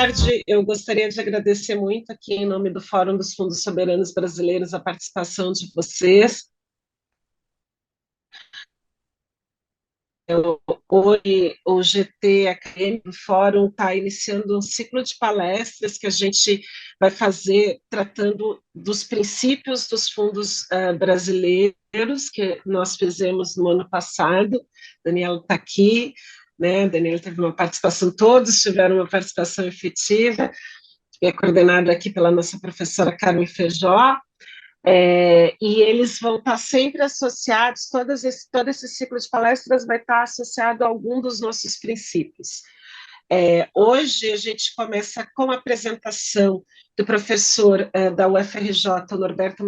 tarde. Eu gostaria de agradecer muito aqui em nome do Fórum dos Fundos Soberanos Brasileiros a participação de vocês. Hoje, o GT Acadêmico Fórum está iniciando um ciclo de palestras que a gente vai fazer tratando dos princípios dos fundos brasileiros que nós fizemos no ano passado. Daniela está aqui, né? Daniela teve uma participação, todos tiveram uma participação efetiva, é coordenado aqui pela nossa professora Carmen Feijó. E eles vão estar sempre associados, todo esse ciclo de palestras vai estar associado a algum dos nossos princípios. Hoje a gente começa com a apresentação do professor da UFRJ, Norberto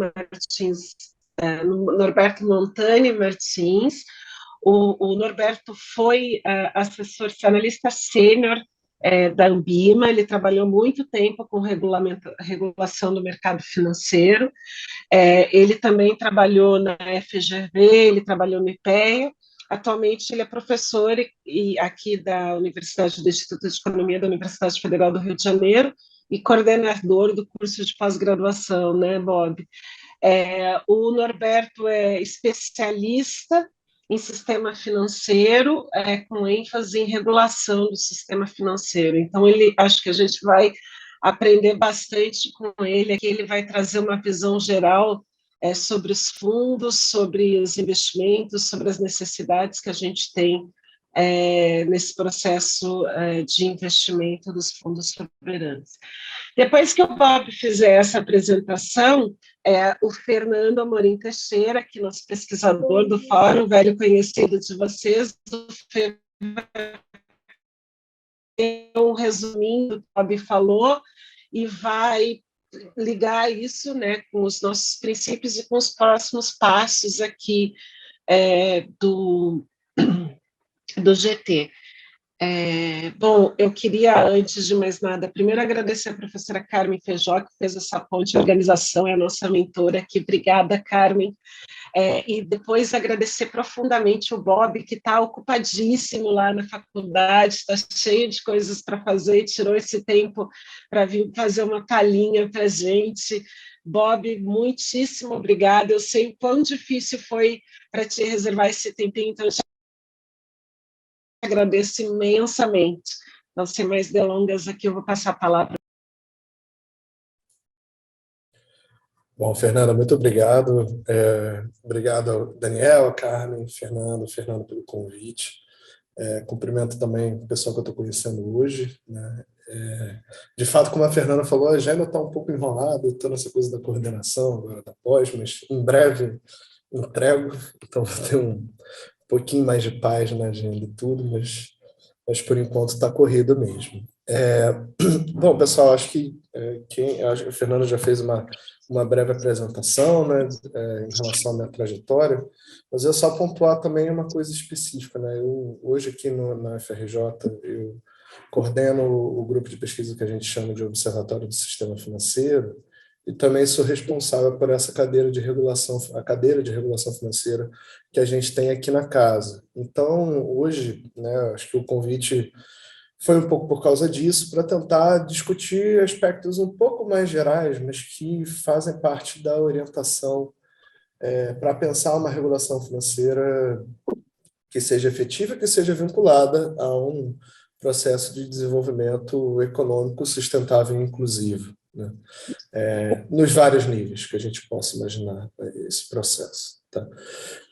Montani Martins. O Norberto foi assessor, analista sênior da Ambima, ele trabalhou muito tempo com regulação do mercado financeiro. Ele também trabalhou na FGV, ele trabalhou no IPEA. Atualmente ele é professor aqui da Universidade do Instituto de Economia da Universidade Federal do Rio de Janeiro e coordenador do curso de pós-graduação, né, Bob? O Norberto é especialista em sistema financeiro, com ênfase em regulação do sistema financeiro. Então, acho que a gente vai aprender bastante com ele, aqui ele vai trazer uma visão geral sobre os fundos, sobre os investimentos, sobre as necessidades que a gente tem nesse processo de investimento dos fundos soberanos. Depois que o Bob fizer essa apresentação, o Fernando Amorim Teixeira, que é nosso pesquisador do Fórum, velho conhecido de vocês, o Fernando um resuminho do que o Bob falou e vai ligar isso, né, com os nossos princípios e com os próximos passos aqui do GT. Bom, eu queria, antes de mais nada, primeiro agradecer a professora Carmen Feijó, que fez essa ponte de organização, é a nossa mentora aqui. Obrigada, Carmen. E depois agradecer profundamente o Bob, que está ocupadíssimo lá na faculdade, está cheio de coisas para fazer, tirou esse tempo para vir fazer uma palhinha para a gente. Bob, muitíssimo obrigada. Eu sei o quão difícil foi para te reservar esse tempinho, então eu te agradeço imensamente. Não sem mais delongas aqui, eu vou passar a palavra. Bom, Fernanda, muito obrigado. Obrigado, Daniel, Carmen, Fernando pelo convite. Cumprimento também o pessoal que eu estou conhecendo hoje, né? De fato, como a Fernanda falou, a agenda está um pouco enrolada, estou nessa coisa da coordenação, agora da pós, mas em breve entrego, então vou ter um pouquinho mais de paz na agenda e tudo, mas por enquanto está corrido mesmo. Bom, pessoal, acho que a Fernanda já fez uma breve apresentação, né, em relação à minha trajetória, mas eu só pontuar também uma coisa específica, né? Hoje aqui na FRJ eu coordeno o grupo de pesquisa que a gente chama de Observatório do Sistema Financeiro e também sou responsável por essa cadeira de regulação financeira que a gente tem aqui na casa. Então, hoje, né, acho que o convite foi um pouco por causa disso, para tentar discutir aspectos um pouco mais gerais, mas que fazem parte da orientação para pensar uma regulação financeira que seja efetiva, que seja vinculada a um processo de desenvolvimento econômico sustentável e inclusivo, né? Nos vários níveis que a gente possa imaginar esse processo. Tá?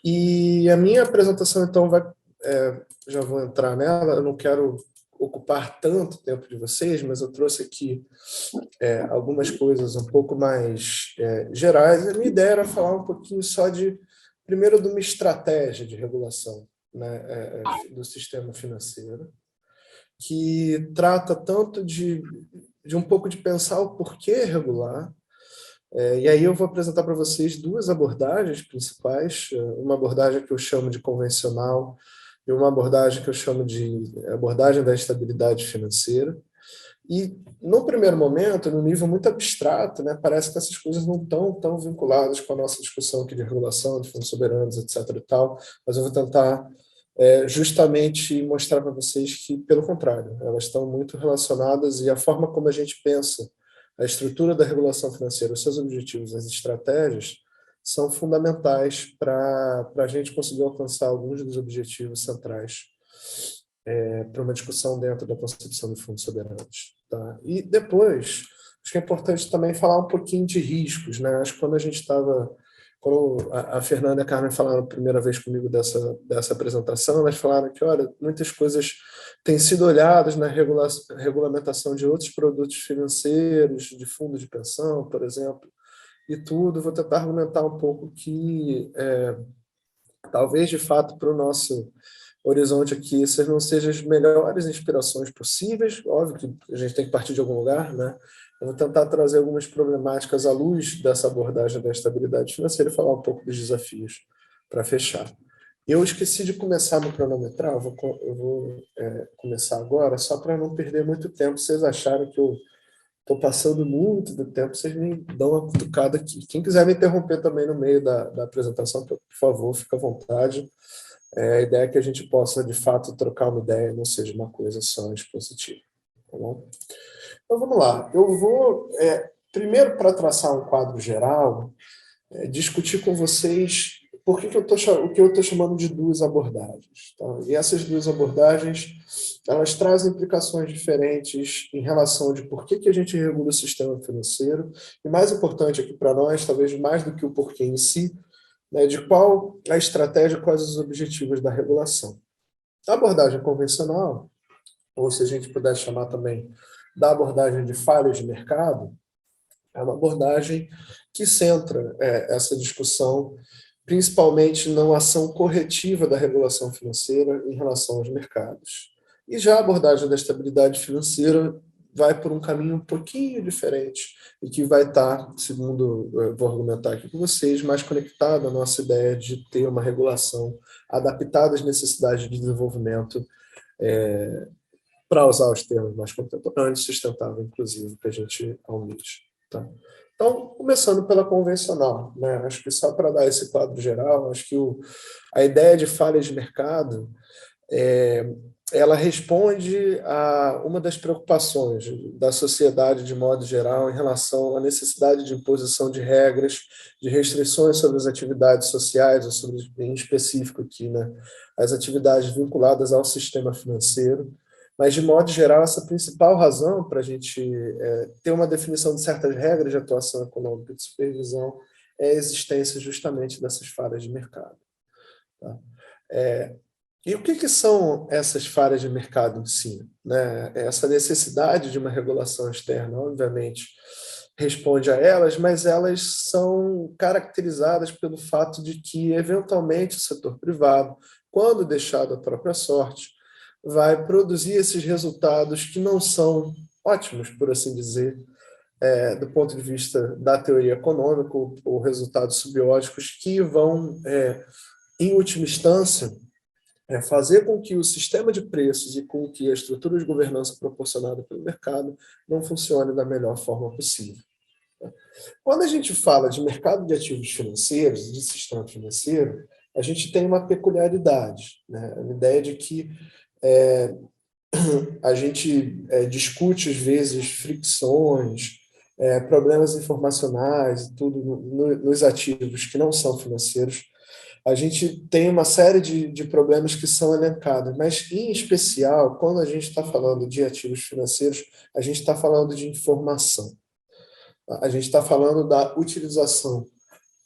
E a minha apresentação, então, já vou entrar nela, eu não quero ocupar tanto tempo de vocês, mas eu trouxe aqui algumas coisas um pouco mais gerais. A minha ideia era falar um pouquinho só primeiro, de uma estratégia de regulação, né, do sistema financeiro, que trata tanto de um pouco de pensar o porquê regular. E aí eu vou apresentar para vocês duas abordagens principais, uma abordagem que eu chamo de convencional e uma abordagem que eu chamo de abordagem da estabilidade financeira. E, no primeiro momento, no nível muito abstrato, né, parece que essas coisas não estão tão vinculadas com a nossa discussão aqui de regulação, de fundos soberanos, etc. e tal, mas eu vou tentar justamente mostrar para vocês que, pelo contrário, elas estão muito relacionadas e a forma como a gente pensa a estrutura da regulação financeira, os seus objetivos, as estratégias, são fundamentais para a gente conseguir alcançar alguns dos objetivos centrais para uma discussão dentro da concepção de fundos soberanos. Tá? E depois, acho que é importante também falar um pouquinho de riscos. Né? Acho que quando a Fernanda e a Carmen falaram a primeira vez comigo dessa apresentação, elas falaram que, olha, muitas coisas têm sido olhadas na regulamentação de outros produtos financeiros, de fundos de pensão, por exemplo, e tudo. Vou tentar argumentar um pouco que, talvez, de fato, para o nosso horizonte aqui, essas não sejam as melhores inspirações possíveis. Óbvio que a gente tem que partir de algum lugar, né? Eu vou tentar trazer algumas problemáticas à luz dessa abordagem da estabilidade financeira e falar um pouco dos desafios para fechar. Eu esqueci de começar no cronometrar, eu vou começar agora, só para não perder muito tempo. Vocês acharam que eu estou passando muito do tempo, vocês me dão uma cutucada aqui. Quem quiser me interromper também no meio da apresentação, por favor, fica à vontade. A ideia é que a gente possa, de fato, trocar uma ideia, não seja uma coisa só expositiva. Tá bom? Então, vamos lá. Eu vou, primeiro, para traçar um quadro geral, discutir com vocês o que eu estou chamando de duas abordagens. Tá? E essas duas abordagens, elas trazem implicações diferentes em relação de por que a gente regula o sistema financeiro, e mais importante aqui para nós, talvez mais do que o porquê em si, né, de qual a estratégia, quais os objetivos da regulação. A abordagem convencional, ou se a gente puder chamar também da abordagem de falhas de mercado, é uma abordagem que centra essa discussão principalmente na ação corretiva da regulação financeira em relação aos mercados. E já a abordagem da estabilidade financeira vai por um caminho um pouquinho diferente e que vai estar, segundo eu vou argumentar aqui com vocês, mais conectada à nossa ideia de ter uma regulação adaptada às necessidades de desenvolvimento, para usar os termos mais contemporâneos, sustentável, inclusive, que a gente almeja. Tá? Então, começando pela convencional, né? Acho que só para dar esse quadro geral, acho que a ideia de falhas de mercado ela responde a uma das preocupações da sociedade de modo geral em relação à necessidade de imposição de regras, de restrições sobre as atividades sociais, ou sobre, em específico aqui, né, as atividades vinculadas ao sistema financeiro. Mas, de modo geral, essa principal razão para a gente ter uma definição de certas regras de atuação econômica e de supervisão é a existência justamente dessas falhas de mercado. Tá? E o que são essas falhas de mercado em si? Né? Essa necessidade de uma regulação externa, obviamente, responde a elas, mas elas são caracterizadas pelo fato de que, eventualmente, o setor privado, quando deixado à própria sorte, vai produzir esses resultados que não são ótimos, por assim dizer, do ponto de vista da teoria econômica, ou resultados subóticos que vão, em última instância, fazer com que o sistema de preços e com que a estrutura de governança proporcionada pelo mercado não funcione da melhor forma possível. Quando a gente fala de mercado de ativos financeiros, de sistema financeiro, a gente tem uma peculiaridade, né? A ideia de que a gente discute, às vezes, fricções, problemas informacionais, tudo nos ativos que não são financeiros. A gente tem uma série de problemas que são elencados, mas, em especial, quando a gente está falando de ativos financeiros, a gente está falando de informação. A gente está falando da utilização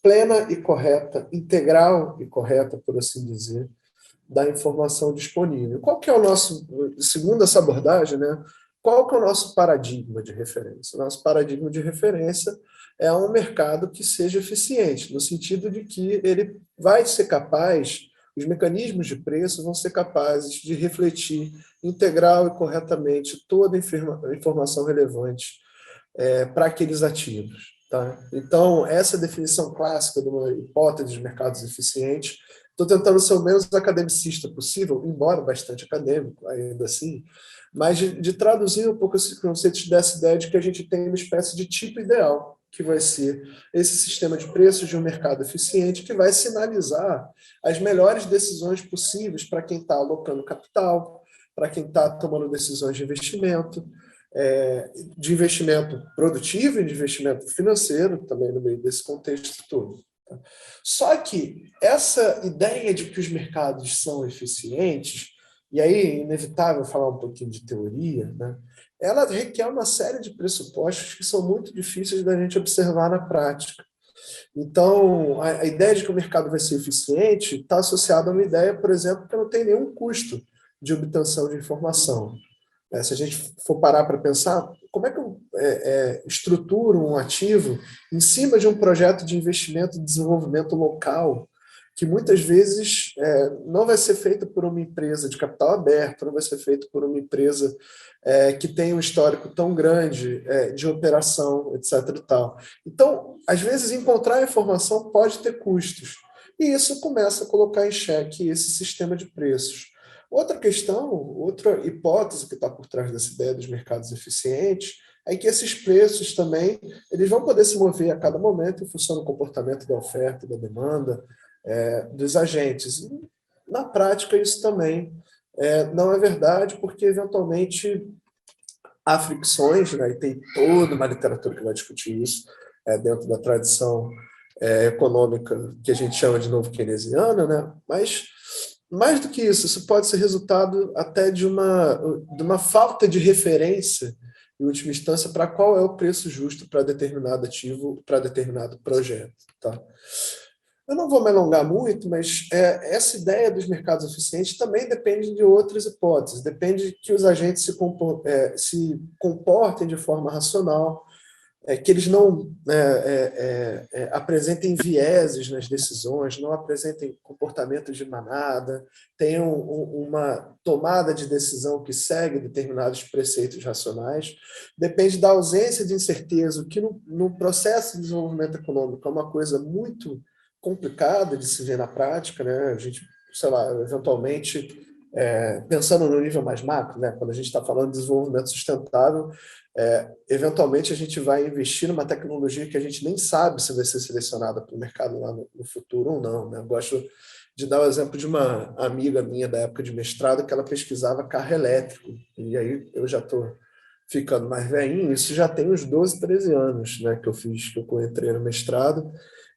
plena e correta, integral e correta, por assim dizer, da informação disponível. Qual que é o nosso, segundo essa abordagem, né, qual que é o nosso paradigma de referência? O nosso paradigma de referência é um mercado que seja eficiente, no sentido de que ele vai ser capaz, os mecanismos de preço vão ser capazes de refletir integral e corretamente toda a informação relevante para aqueles ativos. Tá? Então, essa definição clássica de uma hipótese de mercados eficientes, estou tentando ser o menos academicista possível, embora bastante acadêmico, ainda assim, mas de traduzir um pouco esse conceito dessa ideia de que a gente tem uma espécie de tipo ideal que vai ser esse sistema de preços de um mercado eficiente que vai sinalizar as melhores decisões possíveis para quem está alocando capital, para quem está tomando decisões de investimento produtivo e de investimento financeiro, também no meio desse contexto todo. Só que essa ideia de que os mercados são eficientes, e aí é inevitável falar um pouquinho de teoria, né? Ela requer uma série de pressupostos que são muito difíceis da gente observar na prática. Então, a ideia de que o mercado vai ser eficiente está associada a uma ideia, por exemplo, que não tem nenhum custo de obtenção de informação. Se a gente for parar para pensar, como é que eu estruturo um ativo em cima de um projeto de investimento e desenvolvimento local, que muitas vezes não vai ser feito por uma empresa de capital aberto, não vai ser feito por uma empresa que tem um histórico tão grande de operação, etc. e tal. Então, às vezes, encontrar informação pode ter custos, e isso começa a colocar em xeque esse sistema de preços. Outra questão, outra hipótese que está por trás dessa ideia dos mercados eficientes é que esses preços também eles vão poder se mover a cada momento em função do comportamento da oferta, da demanda, dos agentes. E, na prática, isso também não é verdade, porque, eventualmente, há fricções, né, e tem toda uma literatura que vai discutir isso dentro da tradição econômica que a gente chama de novo keynesiana, né? Mas mais do que isso pode ser resultado até de uma falta de referência, em última instância, para qual é o preço justo para determinado ativo, para determinado projeto. Tá? Eu não vou me alongar muito, mas essa ideia dos mercados eficientes também depende de outras hipóteses, depende que os agentes se comportem de forma racional, que eles não apresentem vieses nas decisões, não apresentem comportamento de manada, tenham uma tomada de decisão que segue determinados preceitos racionais. Depende da ausência de incerteza, que no processo de desenvolvimento econômico é uma coisa muito complicada de se ver na prática, né? A gente, sei lá, eventualmente, pensando no nível mais macro, né? Quando a gente está falando de desenvolvimento sustentável, eventualmente a gente vai investir numa tecnologia que a gente nem sabe se vai ser selecionada para o mercado lá no futuro ou não, né? Eu gosto de dar o exemplo de uma amiga minha da época de mestrado que ela pesquisava carro elétrico, e aí eu já estou ficando mais velhinho, isso já tem uns 12, 13 anos, né, que eu entrei no mestrado,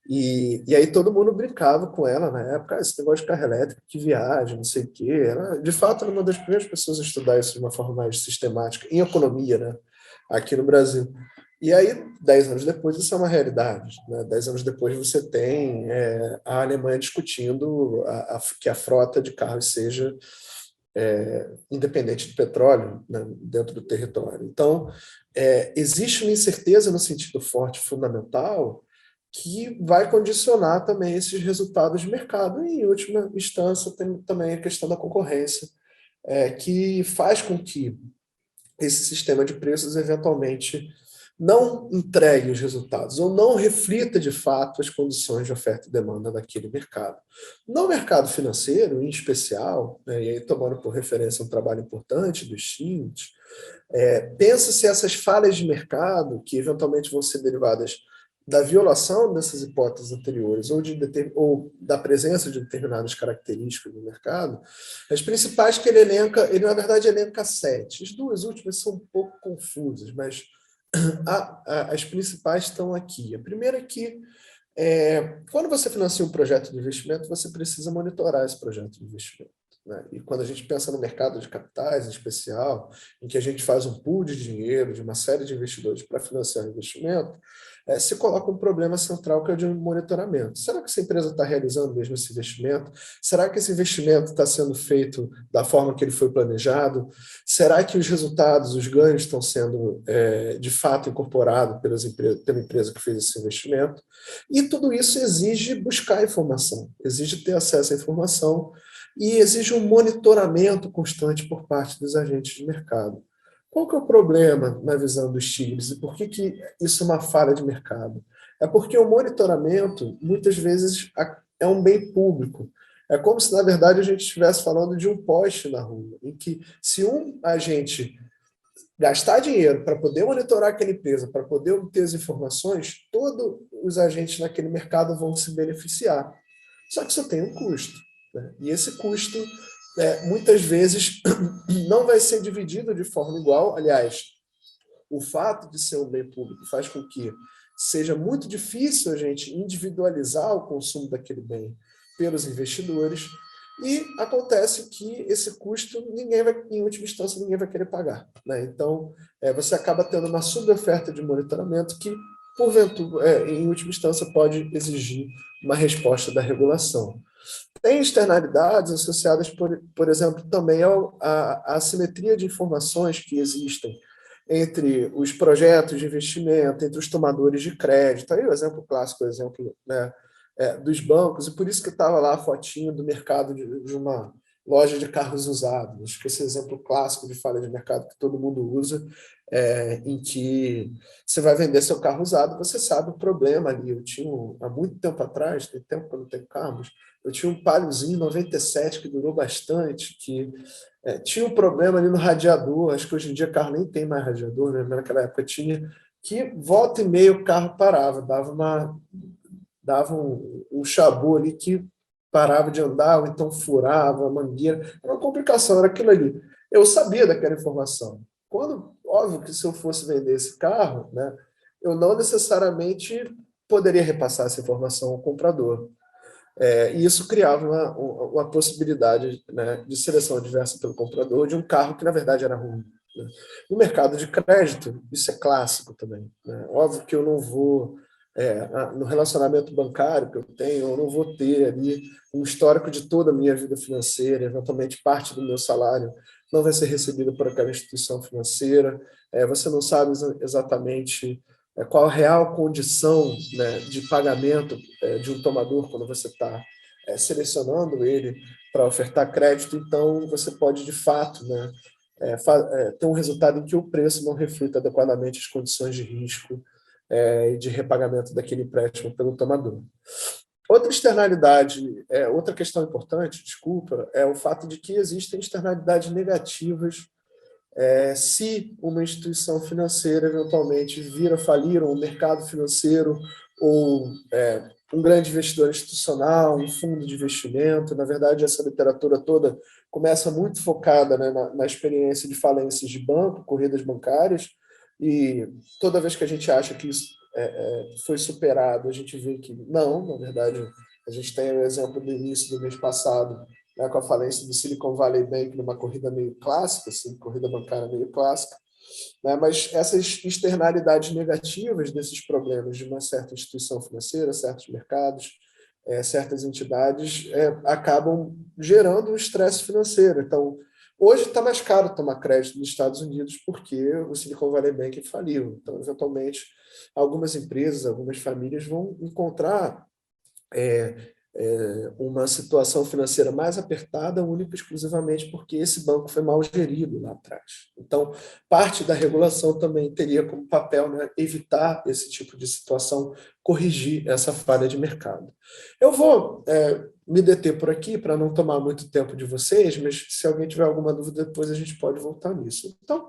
e aí todo mundo brincava com ela na época, esse negócio de carro elétrico, que viagem, não sei o quê. Ela, de fato, era uma das primeiras pessoas a estudar isso de uma forma mais sistemática, em economia, né, aqui no Brasil. E aí, 10 anos depois, isso é uma realidade. Né? 10 anos depois, você tem a Alemanha discutindo que a frota de carros seja independente de petróleo, né, dentro do território. Então, existe uma incerteza no sentido forte, fundamental, que vai condicionar também esses resultados de mercado. E, em última instância, tem também a questão da concorrência, que faz com que esse sistema de preços, eventualmente, não entregue os resultados ou não reflita, de fato, as condições de oferta e demanda daquele mercado. No mercado financeiro, em especial, né, e aí tomando por referência um trabalho importante do Schmidt, pensa-se essas falhas de mercado, que eventualmente vão ser derivadas da violação dessas hipóteses anteriores ou da presença de determinadas características no mercado, as principais que ele na verdade elenca 7. As duas últimas são um pouco confusas, mas as principais estão aqui. A primeira é que, quando você financia um projeto de investimento, você precisa monitorar esse projeto de investimento. Né? E quando a gente pensa no mercado de capitais, em especial, em que a gente faz um pool de dinheiro de uma série de investidores para financiar o investimento, se coloca um problema central que é o de um monitoramento. Será que essa empresa está realizando mesmo esse investimento? Será que esse investimento está sendo feito da forma que ele foi planejado? Será que os resultados, os ganhos estão sendo, de fato, incorporados pela empresa que fez esse investimento? E tudo isso exige buscar informação, exige ter acesso à informação e exige um monitoramento constante por parte dos agentes de mercado. Qual que é o problema na visão dos Stiglitz e por que isso é uma falha de mercado? É porque o monitoramento, muitas vezes, é um bem público. É como se, na verdade, a gente estivesse falando de um poste na rua, em que se um agente gastar dinheiro para poder monitorar aquela empresa, para poder obter as informações, todos os agentes naquele mercado vão se beneficiar. Só que isso tem um custo, né? E esse custo, muitas vezes, não vai ser dividido de forma igual. Aliás, o fato de ser um bem público faz com que seja muito difícil a gente individualizar o consumo daquele bem pelos investidores, e acontece que esse custo, em última instância, ninguém vai querer pagar, né? Então, você acaba tendo uma suboferta de monitoramento que, porventura, em última instância, pode exigir uma resposta da regulação. Tem externalidades associadas, por exemplo, também à assimetria de informações que existem entre os projetos de investimento, entre os tomadores de crédito. Aí o exemplo clássico, né, dos bancos, e por isso que estava lá a fotinho do mercado de uma loja de carros usados. Acho que esse exemplo clássico de falha de mercado que todo mundo usa, em que você vai vender seu carro usado, você sabe o problema ali. Eu tinha, há muito tempo atrás, tem tempo que eu não tenho carro, mas eu tinha um Paliozinho 97 que durou bastante, que tinha um problema ali no radiador. Acho que hoje em dia o carro nem tem mais radiador, né? Naquela época tinha, que volta e meia o carro parava, dava um chabu ali que parava de andar, ou então furava a mangueira. Era uma complicação, era aquilo ali. Eu sabia daquela informação. Óbvio que se eu fosse vender esse carro, né, eu não necessariamente poderia repassar essa informação ao comprador. E isso criava uma possibilidade, né, de seleção adversa pelo comprador de um carro que, na verdade, era ruim, né? No mercado de crédito, isso é clássico também, né? Óbvio que eu não vou, no relacionamento bancário que eu tenho, eu não vou ter ali um histórico de toda a minha vida financeira. Eventualmente, parte do meu salário não vai ser recebido por aquela instituição financeira. Você não sabe exatamente qual a real condição, né, de pagamento de um tomador quando você está selecionando ele para ofertar crédito. Então, você pode, de fato, né, ter um resultado em que o preço não reflita adequadamente as condições de risco e de repagamento daquele empréstimo pelo tomador. Outra externalidade, outra questão importante, desculpa, é o fato de que existem externalidades negativas se uma instituição financeira eventualmente vir a falir, ou um mercado financeiro, ou um grande investidor institucional, um fundo de investimento. Na verdade, essa literatura toda começa muito focada, né, na experiência de falências de banco, corridas bancárias, e toda vez que a gente acha que isso foi superado, a gente vê que não. Na verdade, a gente tem o exemplo do início do mês passado, né, com a falência do Silicon Valley Bank, numa corrida meio clássica, assim, corrida bancária meio clássica, né? Mas essas externalidades negativas desses problemas de uma certa instituição financeira, certos mercados, certas entidades, acabam gerando um estresse financeiro. Então, hoje está mais caro tomar crédito nos Estados Unidos porque o Silicon Valley Bank faliu. Então, eventualmente, algumas empresas, algumas famílias vão encontrar uma situação financeira mais apertada, única e exclusivamente porque esse banco foi mal gerido lá atrás. Então, parte da regulação também teria como papel, né, evitar esse tipo de situação, corrigir essa falha de mercado. Eu vou me deter por aqui para não tomar muito tempo de vocês, mas se alguém tiver alguma dúvida, depois a gente pode voltar nisso. Então,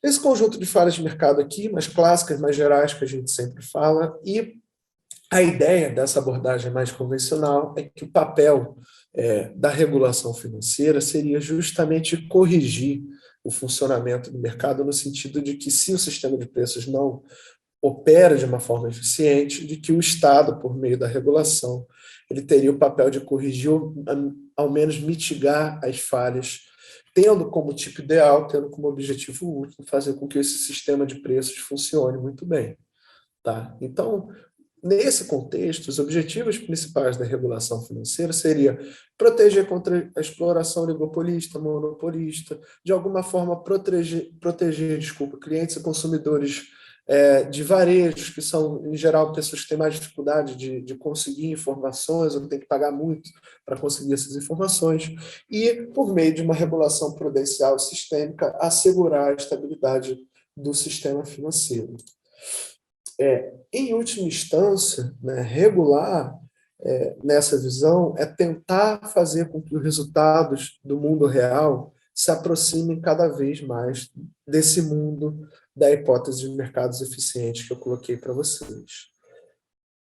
esse conjunto de falhas de mercado aqui, mais clássicas, mais gerais, que a gente sempre fala, e a ideia dessa abordagem mais convencional é que o papel da regulação financeira seria justamente corrigir o funcionamento do mercado, no sentido de que, se o sistema de preços não opera de uma forma eficiente, de que o Estado, por meio da regulação, ele teria o papel de corrigir, ou ao menos mitigar as falhas, tendo como tipo ideal, tendo como objetivo último, fazer com que esse sistema de preços funcione muito bem. Tá? Então, nesse contexto, os objetivos principais da regulação financeira seria proteger contra a exploração oligopolista, monopolista, de alguma forma proteger, clientes e consumidores de varejos, que são, em geral, pessoas que têm mais dificuldade de conseguir informações, ou têm que pagar muito para conseguir essas informações, e, por meio de uma regulação prudencial sistêmica, assegurar a estabilidade do sistema financeiro. Em última instância, né, regular, nessa visão, é tentar fazer com que os resultados do mundo real se aproximem cada vez mais desse mundo da hipótese de mercados eficientes que eu coloquei para vocês.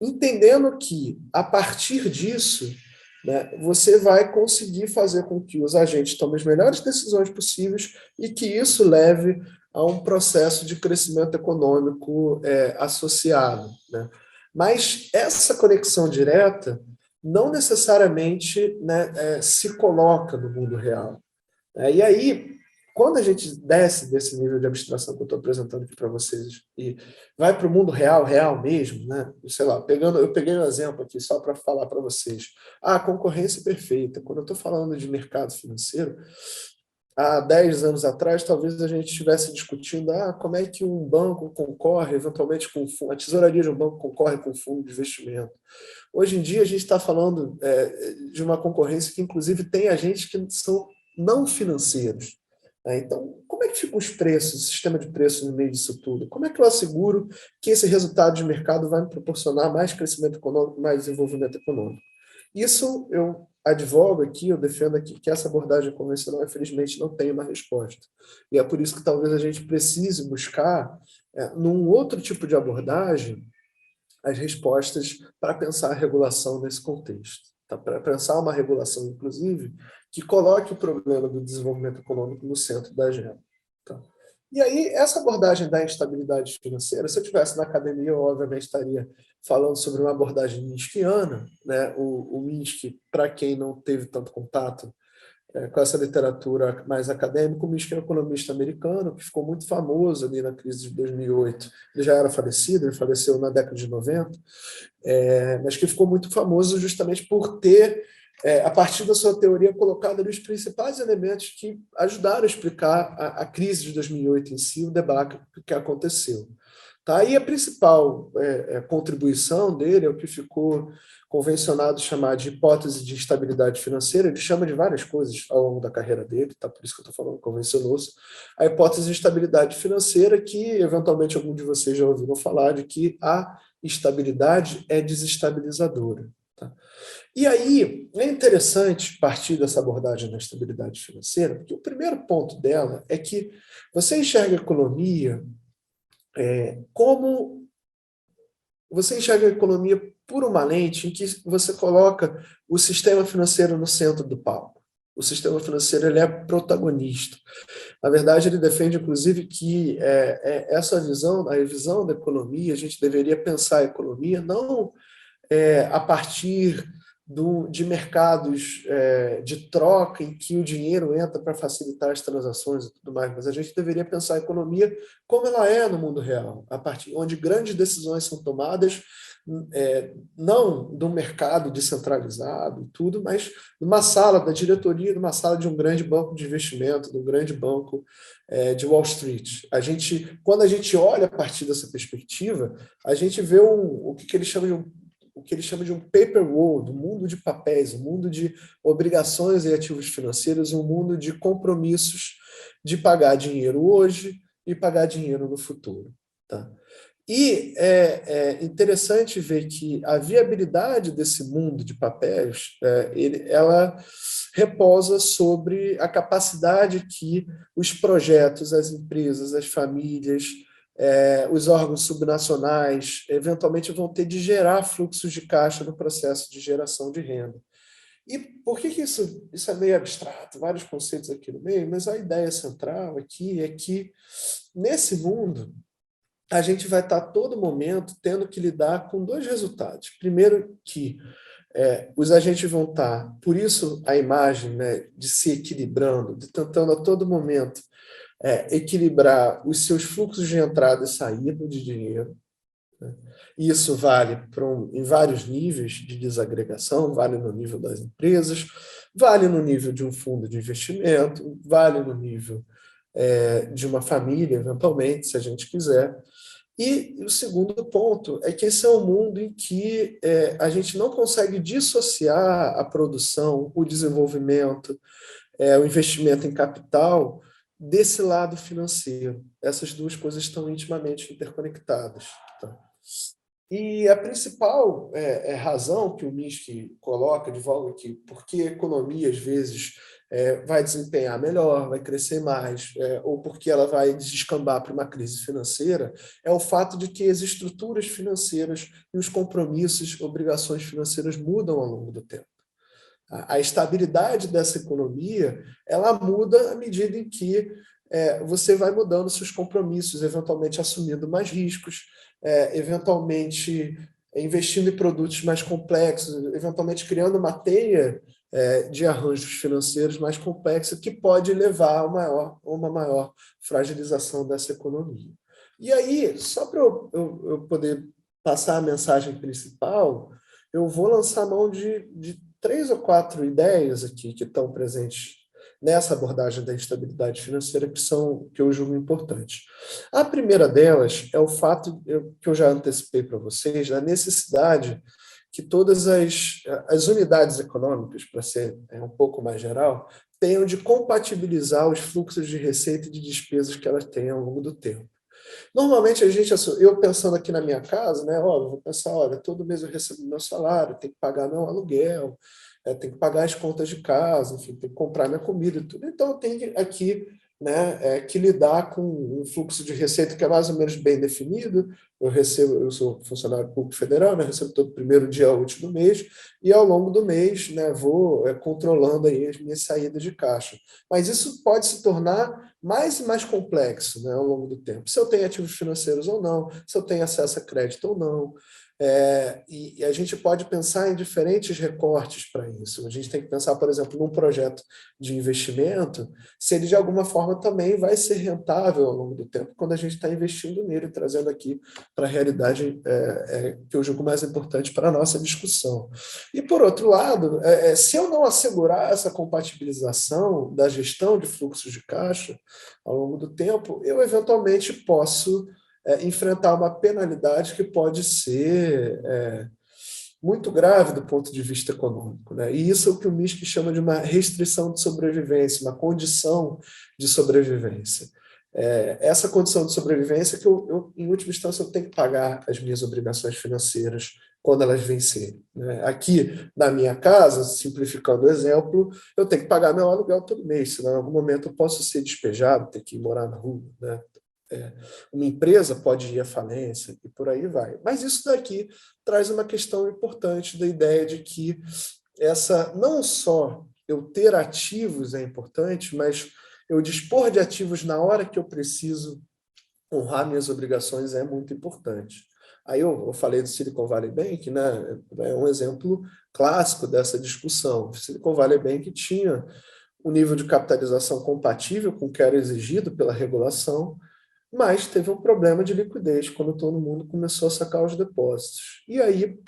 Entendendo que, a partir disso, né, você vai conseguir fazer com que os agentes tomem as melhores decisões possíveis e que isso leve a um processo de crescimento econômico associado. Né? Mas essa conexão direta não necessariamente, né, se coloca no mundo real. E aí, quando a gente desce desse nível de abstração que eu estou apresentando aqui para vocês e vai para o mundo real, real mesmo, né? Sei lá, eu peguei um exemplo aqui só para falar para vocês. A concorrência perfeita. Quando eu estou falando de mercado financeiro, há 10 anos atrás, talvez a gente estivesse discutindo como é que um banco concorre, eventualmente, com a tesouraria de um banco concorre com um fundo de investimento. Hoje em dia, a gente está falando de uma concorrência que, inclusive, tem agentes que são não financeiros. Então, como é que ficam os preços, o sistema de preços no meio disso tudo? Como é que eu asseguro que esse resultado de mercado vai me proporcionar mais crescimento econômico, mais desenvolvimento econômico? Isso eu advogo aqui, eu defendo aqui que essa abordagem convencional, infelizmente, não tem uma resposta. E é por isso que talvez a gente precise buscar, num outro tipo de abordagem, as respostas para pensar a regulação nesse contexto. Tá? Para pensar uma regulação, inclusive, que coloque o problema do desenvolvimento econômico no centro da agenda. Tá? E aí, essa abordagem da instabilidade financeira, se eu estivesse na academia, eu obviamente estaria falando sobre uma abordagem minskiana, né? O Minsky, para quem não teve tanto contato com essa literatura mais acadêmica, o Minsky é um economista americano que ficou muito famoso ali na crise de 2008. Ele já era falecido, ele faleceu na década de 90, mas que ficou muito famoso justamente por ter, a partir da sua teoria, colocado ali os principais elementos que ajudaram a explicar a crise de 2008 em si, o debate que aconteceu. Tá? E a principal contribuição dele é o que ficou convencionado chamar de hipótese de instabilidade financeira. Ele chama de várias coisas ao longo da carreira dele, tá? Por isso que eu estou falando convencionou-se. A hipótese de estabilidade financeira, que eventualmente algum de vocês já ouviram falar, de que a estabilidade é desestabilizadora. Tá? E aí é interessante partir dessa abordagem da estabilidade financeira, porque o primeiro ponto dela é que você enxerga a economia como você enxerga a economia por uma lente em que você coloca o sistema financeiro no centro do palco. O sistema financeiro ele é protagonista. Na verdade, ele defende, inclusive, que essa visão, a revisão da economia, a gente deveria pensar a economia não a partir de mercados de troca em que o dinheiro entra para facilitar as transações e tudo mais, mas a gente deveria pensar a economia como ela é no mundo real, a partir onde grandes decisões são tomadas, não do mercado descentralizado e tudo, mas numa sala da diretoria, numa sala de um grande banco de investimento, de um grande banco de Wall Street. Quando a gente olha a partir dessa perspectiva, a gente vê o que eles chamam de um paper world, um mundo de papéis, um mundo de obrigações e ativos financeiros, um mundo de compromissos de pagar dinheiro hoje e pagar dinheiro no futuro. Tá? E é interessante ver que a viabilidade desse mundo de papéis, ela repousa sobre a capacidade que os projetos, as empresas, as famílias, os órgãos subnacionais, eventualmente vão ter de gerar fluxos de caixa no processo de geração de renda. E por que isso é meio abstrato? Vários conceitos aqui no meio, mas a ideia central aqui é que, nesse mundo, a gente vai estar a todo momento tendo que lidar com dois resultados. Primeiro, que os agentes vão estar, por isso a imagem, né, de se equilibrando, de tentando a todo momento equilibrar os seus fluxos de entrada e saída de dinheiro. Né? E isso vale em vários níveis de desagregação, vale no nível das empresas, vale no nível de um fundo de investimento, vale no nível de uma família, eventualmente, se a gente quiser. E o segundo ponto é que esse é um mundo em que a gente não consegue dissociar a produção, o desenvolvimento, o investimento em capital desse lado financeiro. Essas duas coisas estão intimamente interconectadas. Tá? E a principal razão que o Minsky coloca, advoga aqui, porque a economia, às vezes, vai desempenhar melhor, vai crescer mais, ou porque ela vai descambar para uma crise financeira, é o fato de que as estruturas financeiras e os compromissos, obrigações financeiras mudam ao longo do tempo. A estabilidade dessa economia, ela muda à medida em que você vai mudando seus compromissos, eventualmente assumindo mais riscos, eventualmente investindo em produtos mais complexos, eventualmente criando uma teia de arranjos financeiros mais complexa que pode levar a uma maior fragilização dessa economia. E aí, só para eu poder passar a mensagem principal, eu vou lançar mão de 3 ou 4 ideias aqui que estão presentes nessa abordagem da instabilidade financeira que eu julgo importantes. A primeira delas é o fato que eu já antecipei para vocês, da necessidade que todas as unidades econômicas, para ser um pouco mais geral, tenham de compatibilizar os fluxos de receita e de despesas que elas têm ao longo do tempo. Normalmente, eu pensando aqui na minha casa, né, eu vou pensar, olha, todo mês eu recebo meu salário, tenho que pagar meu aluguel, tenho que pagar as contas de casa, enfim, tenho que comprar minha comida e tudo. Então, eu tenho aqui, né, que lidar com um fluxo de receita que é mais ou menos bem definido. Eu sou funcionário público federal, né, recebo todo primeiro dia útil do mês, e ao longo do mês, né, vou controlando aí as minhas saídas de caixa. Mas isso pode se tornar mais e mais complexo, né, ao longo do tempo. Se eu tenho ativos financeiros ou não, se eu tenho acesso a crédito ou não. E a gente pode pensar em diferentes recortes para isso. A gente tem que pensar, por exemplo, num projeto de investimento, se ele de alguma forma também vai ser rentável ao longo do tempo, quando a gente está investindo nele, trazendo aqui para a realidade que eu julgo mais importante para a nossa discussão. E, por outro lado, se eu não assegurar essa compatibilização da gestão de fluxos de caixa ao longo do tempo, eu eventualmente posso enfrentar uma penalidade que pode ser muito grave do ponto de vista econômico, né? E isso é o que o Mischke chama de uma restrição de sobrevivência, uma condição de sobrevivência. Essa condição de sobrevivência que em última instância, eu tenho que pagar as minhas obrigações financeiras quando elas vencerem, né? Aqui, na minha casa, simplificando o exemplo, eu tenho que pagar meu aluguel todo mês, senão em algum momento eu posso ser despejado, ter que ir morar na rua, né? Uma empresa pode ir à falência e por aí vai. Mas isso daqui traz uma questão importante da ideia de que não só eu ter ativos é importante, mas eu dispor de ativos na hora que eu preciso honrar minhas obrigações é muito importante. Aí eu falei do Silicon Valley Bank, né? É um exemplo clássico dessa discussão. O Silicon Valley Bank tinha um nível de capitalização compatível com o que era exigido pela regulação, mas teve um problema de liquidez quando todo mundo começou a sacar os depósitos. E aí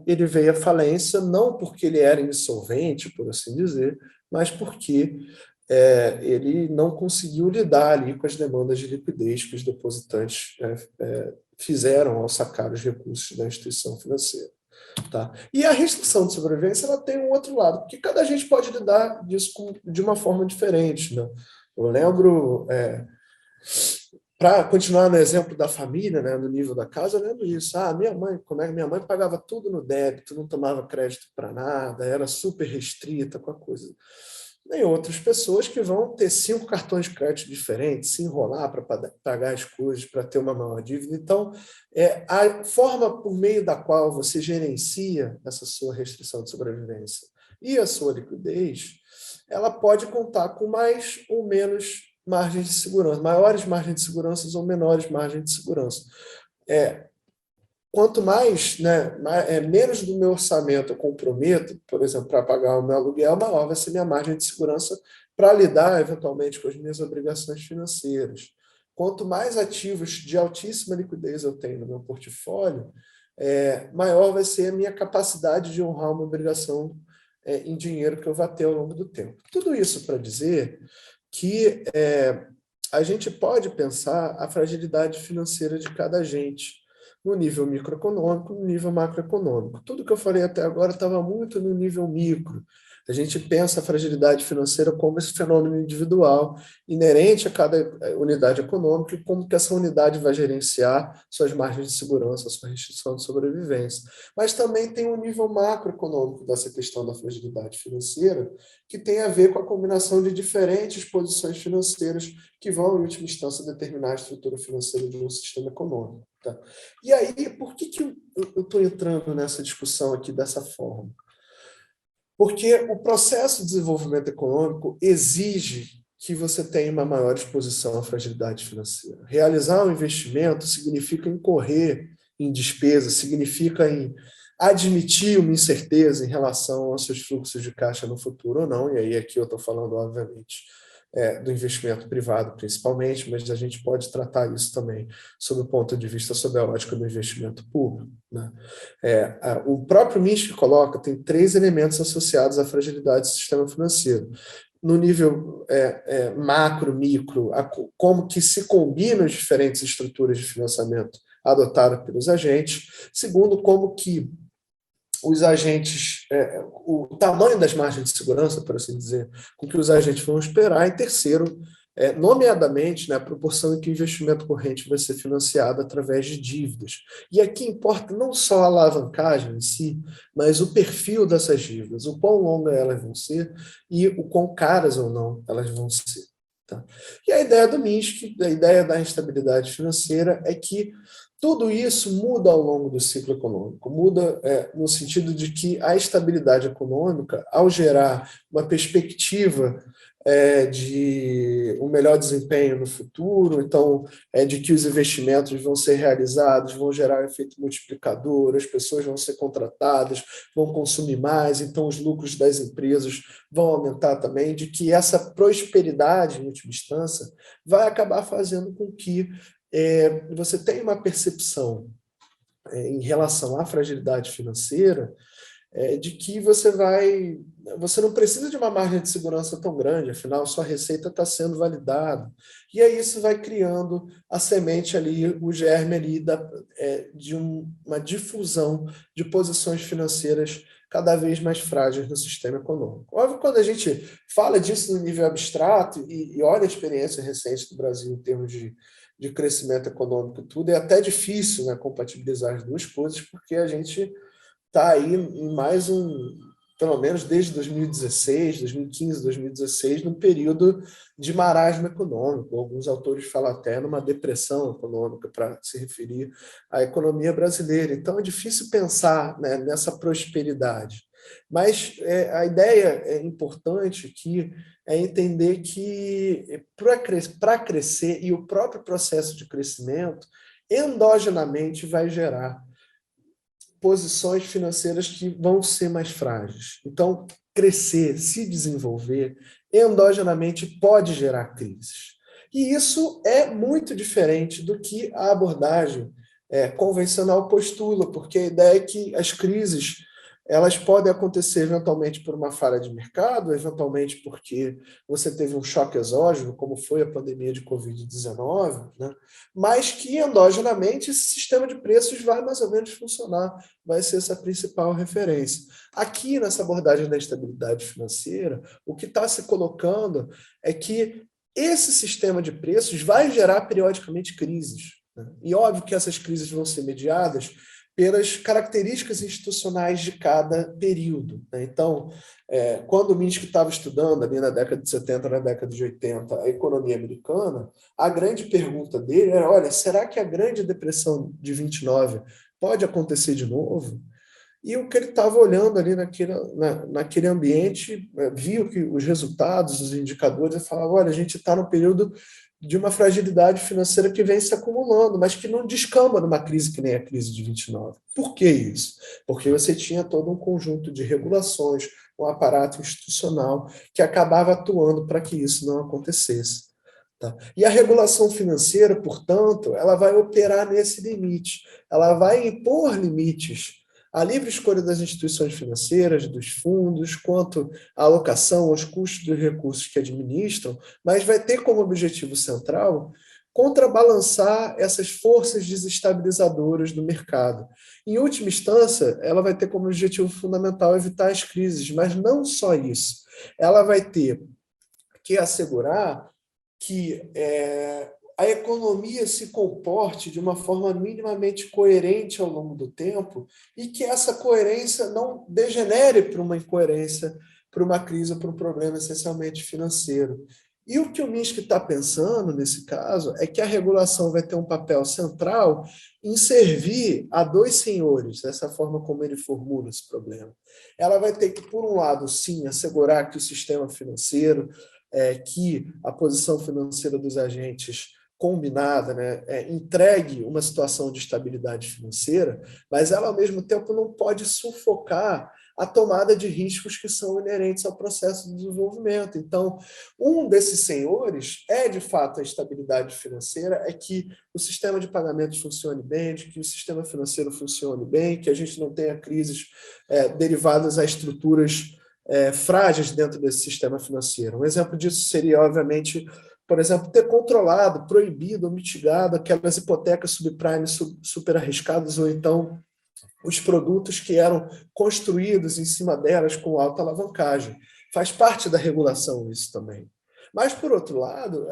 ele veio à falência, não porque ele era insolvente, por assim dizer, mas porque ele não conseguiu lidar ali com as demandas de liquidez que os depositantes fizeram ao sacar os recursos da instituição financeira. Tá? E a restrição de sobrevivência ela tem um outro lado, porque cada gente pode lidar disso de uma forma diferente. Né? Eu lembro... para continuar no exemplo da família, né, no nível da casa, eu lembro isso. Minha mãe, minha mãe pagava tudo no débito, não tomava crédito para nada, era super restrita com a coisa. Tem outras pessoas que vão ter 5 cartões de crédito diferentes, se enrolar para pagar as coisas, para ter uma maior dívida. Então, a forma por meio da qual você gerencia essa sua restrição de sobrevivência e a sua liquidez, ela pode contar com mais ou menos margens de segurança, maiores margens de segurança ou menores margens de segurança. Quanto mais, né, menos do meu orçamento eu comprometo, por exemplo, para pagar o meu aluguel, maior vai ser minha margem de segurança para lidar, eventualmente, com as minhas obrigações financeiras. Quanto mais ativos de altíssima liquidez eu tenho no meu portfólio, maior vai ser a minha capacidade de honrar uma obrigação em dinheiro que eu vou ter ao longo do tempo. Tudo isso para dizer que a gente pode pensar a fragilidade financeira de cada agente, no nível microeconômico, no nível macroeconômico. Tudo que eu falei até agora estava muito no nível micro. A gente pensa a fragilidade financeira como esse fenômeno individual, inerente a cada unidade econômica, e como que essa unidade vai gerenciar suas margens de segurança, sua restrição de sobrevivência. Mas também tem um nível macroeconômico dessa questão da fragilidade financeira, que tem a ver com a combinação de diferentes posições financeiras que vão, em última instância, determinar a estrutura financeira de um sistema econômico. Tá? E aí, por que eu estou entrando nessa discussão aqui dessa forma? Porque o processo de desenvolvimento econômico exige que você tenha uma maior exposição à fragilidade financeira. Realizar um investimento significa incorrer em despesas, significa em admitir uma incerteza em relação aos seus fluxos de caixa no futuro ou não, e aí aqui eu estou falando, obviamente, do investimento privado principalmente, mas a gente pode tratar isso também sob o ponto de vista sob a ótica do investimento público. Né? O próprio Minsky coloca, tem 3 elementos associados à fragilidade do sistema financeiro. No nível macro, micro, como que se combinam as diferentes estruturas de financiamento adotadas pelos agentes. Segundo, como que os agentes, o tamanho das margens de segurança, por assim dizer, com que os agentes vão esperar. E terceiro, nomeadamente, a proporção em que o investimento corrente vai ser financiado através de dívidas. E aqui importa não só a alavancagem em si, mas o perfil dessas dívidas, o quão longas elas vão ser e o quão caras ou não elas vão ser. Tá? E a ideia do Minsky, a ideia da instabilidade financeira, é que tudo isso muda ao longo do ciclo econômico, muda no sentido de que a estabilidade econômica, ao gerar uma perspectiva de um melhor desempenho no futuro, então, de que os investimentos vão ser realizados, vão gerar um efeito multiplicador, as pessoas vão ser contratadas, vão consumir mais, então os lucros das empresas vão aumentar também, de que essa prosperidade, em última instância, vai acabar fazendo com que você tenha uma percepção em relação à fragilidade financeira de que você não precisa de uma margem de segurança tão grande, afinal, sua receita está sendo validada. E aí isso vai criando a semente ali, o germe ali de uma difusão de posições financeiras cada vez mais frágeis no sistema econômico. Óbvio, quando a gente fala disso no nível abstrato e olha a experiência recente do Brasil em termos de crescimento econômico e tudo, é até difícil, né, compatibilizar as duas coisas, porque a gente está aí em mais pelo menos desde 2016, 2015, 2016, num período de marasmo econômico. Alguns autores falam até numa depressão econômica para se referir à economia brasileira. Então é difícil pensar, né, nessa prosperidade. Mas a ideia importante aqui é entender que para crescer, e o próprio processo de crescimento, endogenamente vai gerar posições financeiras que vão ser mais frágeis. Então, crescer, se desenvolver, endogenamente pode gerar crises. E isso é muito diferente do que a abordagem convencional postula, porque a ideia é que as crises elas podem acontecer eventualmente por uma falha de mercado, eventualmente porque você teve um choque exógeno, como foi a pandemia de Covid-19, né? Mas que endogenamente esse sistema de preços vai mais ou menos funcionar, vai ser essa principal referência. Aqui, nessa abordagem da estabilidade financeira, o que está se colocando é que esse sistema de preços vai gerar periodicamente crises, né? E óbvio que essas crises vão ser mediadas pelas características institucionais de cada período, né? Então, quando o Minsky estava estudando ali na década de 70, na década de 80, a economia americana, a grande pergunta dele era, olha, será que a Grande Depressão de 29 pode acontecer de novo? E o que ele estava olhando ali naquele ambiente, viu que os resultados, os indicadores, ele falava, olha, a gente está no período de uma fragilidade financeira que vem se acumulando, mas que não descamba numa crise que nem a crise de 29. Por que isso? Porque você tinha todo um conjunto de regulações, um aparato institucional que acabava atuando para que isso não acontecesse. Tá? E a regulação financeira, portanto, ela vai operar nesse limite, ela vai impor limites à livre escolha das instituições financeiras, dos fundos, quanto à alocação, aos custos dos recursos que administram, mas vai ter como objetivo central contrabalançar essas forças desestabilizadoras do mercado. Em última instância, ela vai ter como objetivo fundamental evitar as crises, mas não só isso. Ela vai ter que assegurar que a economia se comporte de uma forma minimamente coerente ao longo do tempo e que essa coerência não degenere para uma incoerência, para uma crise, para um problema essencialmente financeiro. E o que o Minsky está pensando, nesse caso, é que a regulação vai ter um papel central em servir a dois senhores, dessa forma como ele formula esse problema. Ela vai ter que, por um lado, sim, assegurar que o sistema financeiro, que a posição financeira dos agentes combinada, né, entregue uma situação de estabilidade financeira, mas ela, ao mesmo tempo, não pode sufocar a tomada de riscos que são inerentes ao processo de desenvolvimento. Então, um desses senhores de fato, a estabilidade financeira, é que o sistema de pagamentos funcione bem, de que o sistema financeiro funcione bem, que a gente não tenha crises derivadas a estruturas frágeis dentro desse sistema financeiro. Um exemplo disso seria, obviamente, por exemplo, ter controlado, proibido ou mitigado aquelas hipotecas subprime super arriscadas, ou então os produtos que eram construídos em cima delas com alta alavancagem. Faz parte da regulação isso também. Mas, por outro lado,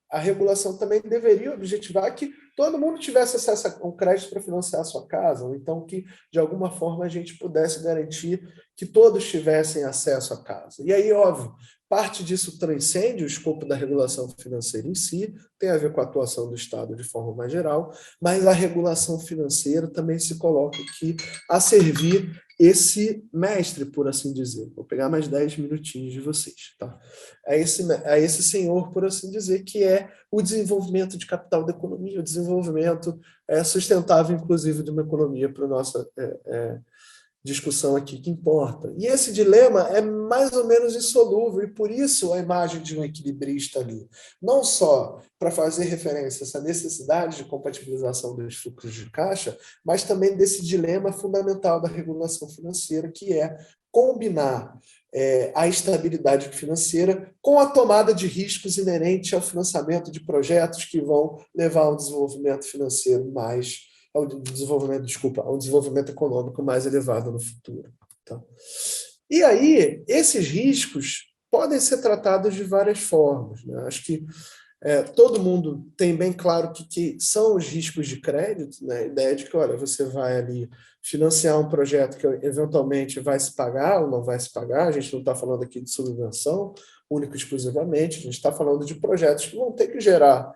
a regulação também deveria objetivar que todo mundo tivesse acesso a um crédito para financiar a sua casa, ou então que, de alguma forma, a gente pudesse garantir que todos tivessem acesso à casa. E aí, óbvio, parte disso transcende o escopo da regulação financeira em si, tem a ver com a atuação do Estado de forma mais geral, mas a regulação financeira também se coloca aqui a servir esse mestre, por assim dizer. Vou pegar mais 10 minutinhos de vocês. Tá? É esse senhor, por assim dizer, que é o desenvolvimento de capital da economia, o desenvolvimento sustentável, inclusive, de uma economia para a nossa discussão aqui que importa. E esse dilema é mais ou menos insolúvel, e por isso a imagem de um equilibrista ali, não só para fazer referência a essa necessidade de compatibilização dos fluxos de caixa, mas também desse dilema fundamental da regulação financeira, que é combinar a estabilidade financeira com a tomada de riscos inerente ao financiamento de projetos que vão levar ao desenvolvimento financeiro ao desenvolvimento econômico mais elevado no futuro. Tá? E aí, esses riscos podem ser tratados de várias formas. Né? Acho que todo mundo tem bem claro que são os riscos de crédito, né? A ideia de que, olha, você vai ali financiar um projeto que eventualmente vai se pagar ou não vai se pagar, a gente não está falando aqui de subvenção única e exclusivamente, a gente está falando de projetos que vão ter que gerar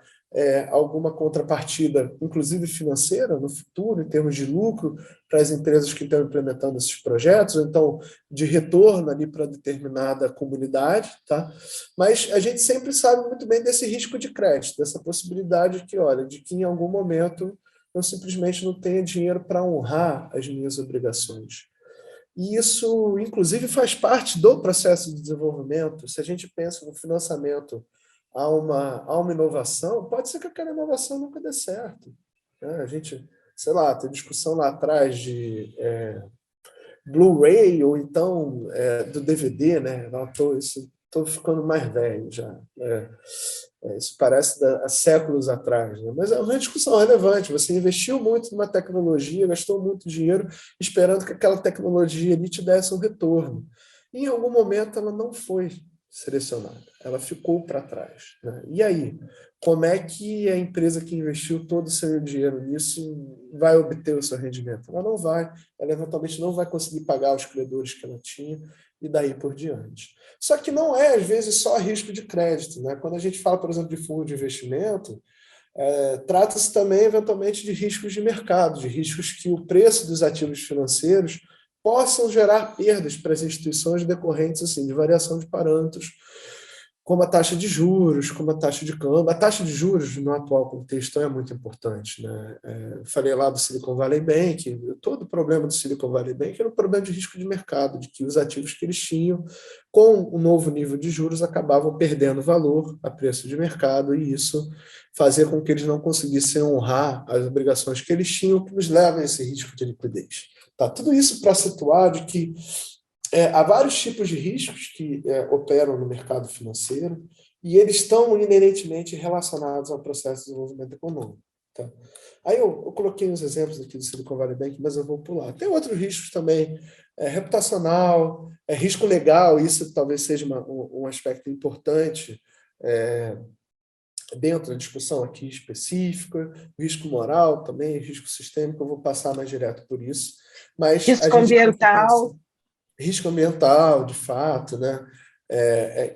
alguma contrapartida, inclusive financeira, no futuro, em termos de lucro para as empresas que estão implementando esses projetos, ou então de retorno ali para determinada comunidade, tá? Mas a gente sempre sabe muito bem desse risco de crédito, dessa possibilidade de que em algum momento eu simplesmente não tenha dinheiro para honrar as minhas obrigações. E isso, inclusive, faz parte do processo de desenvolvimento. Se a gente pensa no financiamento a uma inovação, pode ser que aquela inovação nunca dê certo. Né? A gente, sei lá, tem discussão lá atrás de Blu-ray ou então do DVD, né? Estou ficando mais velho já. Isso parece há séculos atrás, né? Mas é uma discussão relevante. Você investiu muito numa tecnologia, gastou muito dinheiro esperando que aquela tecnologia ali te desse um retorno. E, em algum momento ela não foi selecionada, ela ficou para trás. Né? E aí, como é que a empresa que investiu todo o seu dinheiro nisso vai obter o seu rendimento? Ela não vai, ela eventualmente não vai conseguir pagar os credores que ela tinha e daí por diante. Só que não é, às vezes, só risco de crédito. Né? Quando a gente fala, por exemplo, de fundo de investimento, trata-se também, eventualmente, de riscos de mercado, de riscos que o preço dos ativos financeiros possam gerar perdas para as instituições decorrentes assim, de variação de parâmetros, como a taxa de juros, como a taxa de câmbio. A taxa de juros, no atual contexto, é muito importante. Né? Falei lá do Silicon Valley Bank, todo o problema do Silicon Valley Bank era um problema de risco de mercado, de que os ativos que eles tinham, com o novo nível de juros, acabavam perdendo valor a preço de mercado, e isso fazia com que eles não conseguissem honrar as obrigações que eles tinham, que nos leva a esse risco de liquidez. Tá? Tudo isso para situar de que há vários tipos de riscos que operam no mercado financeiro, e eles estão inerentemente relacionados ao processo de desenvolvimento econômico. Tá? Aí eu coloquei uns exemplos aqui do Silicon Valley Bank, mas eu vou pular. Tem outros riscos também, reputacional, risco legal, isso talvez seja um aspecto importante dentro da discussão aqui específica, risco moral também, risco sistêmico, eu vou passar mais direto por isso. Mas risco ambiental. Risco ambiental, de fato, né?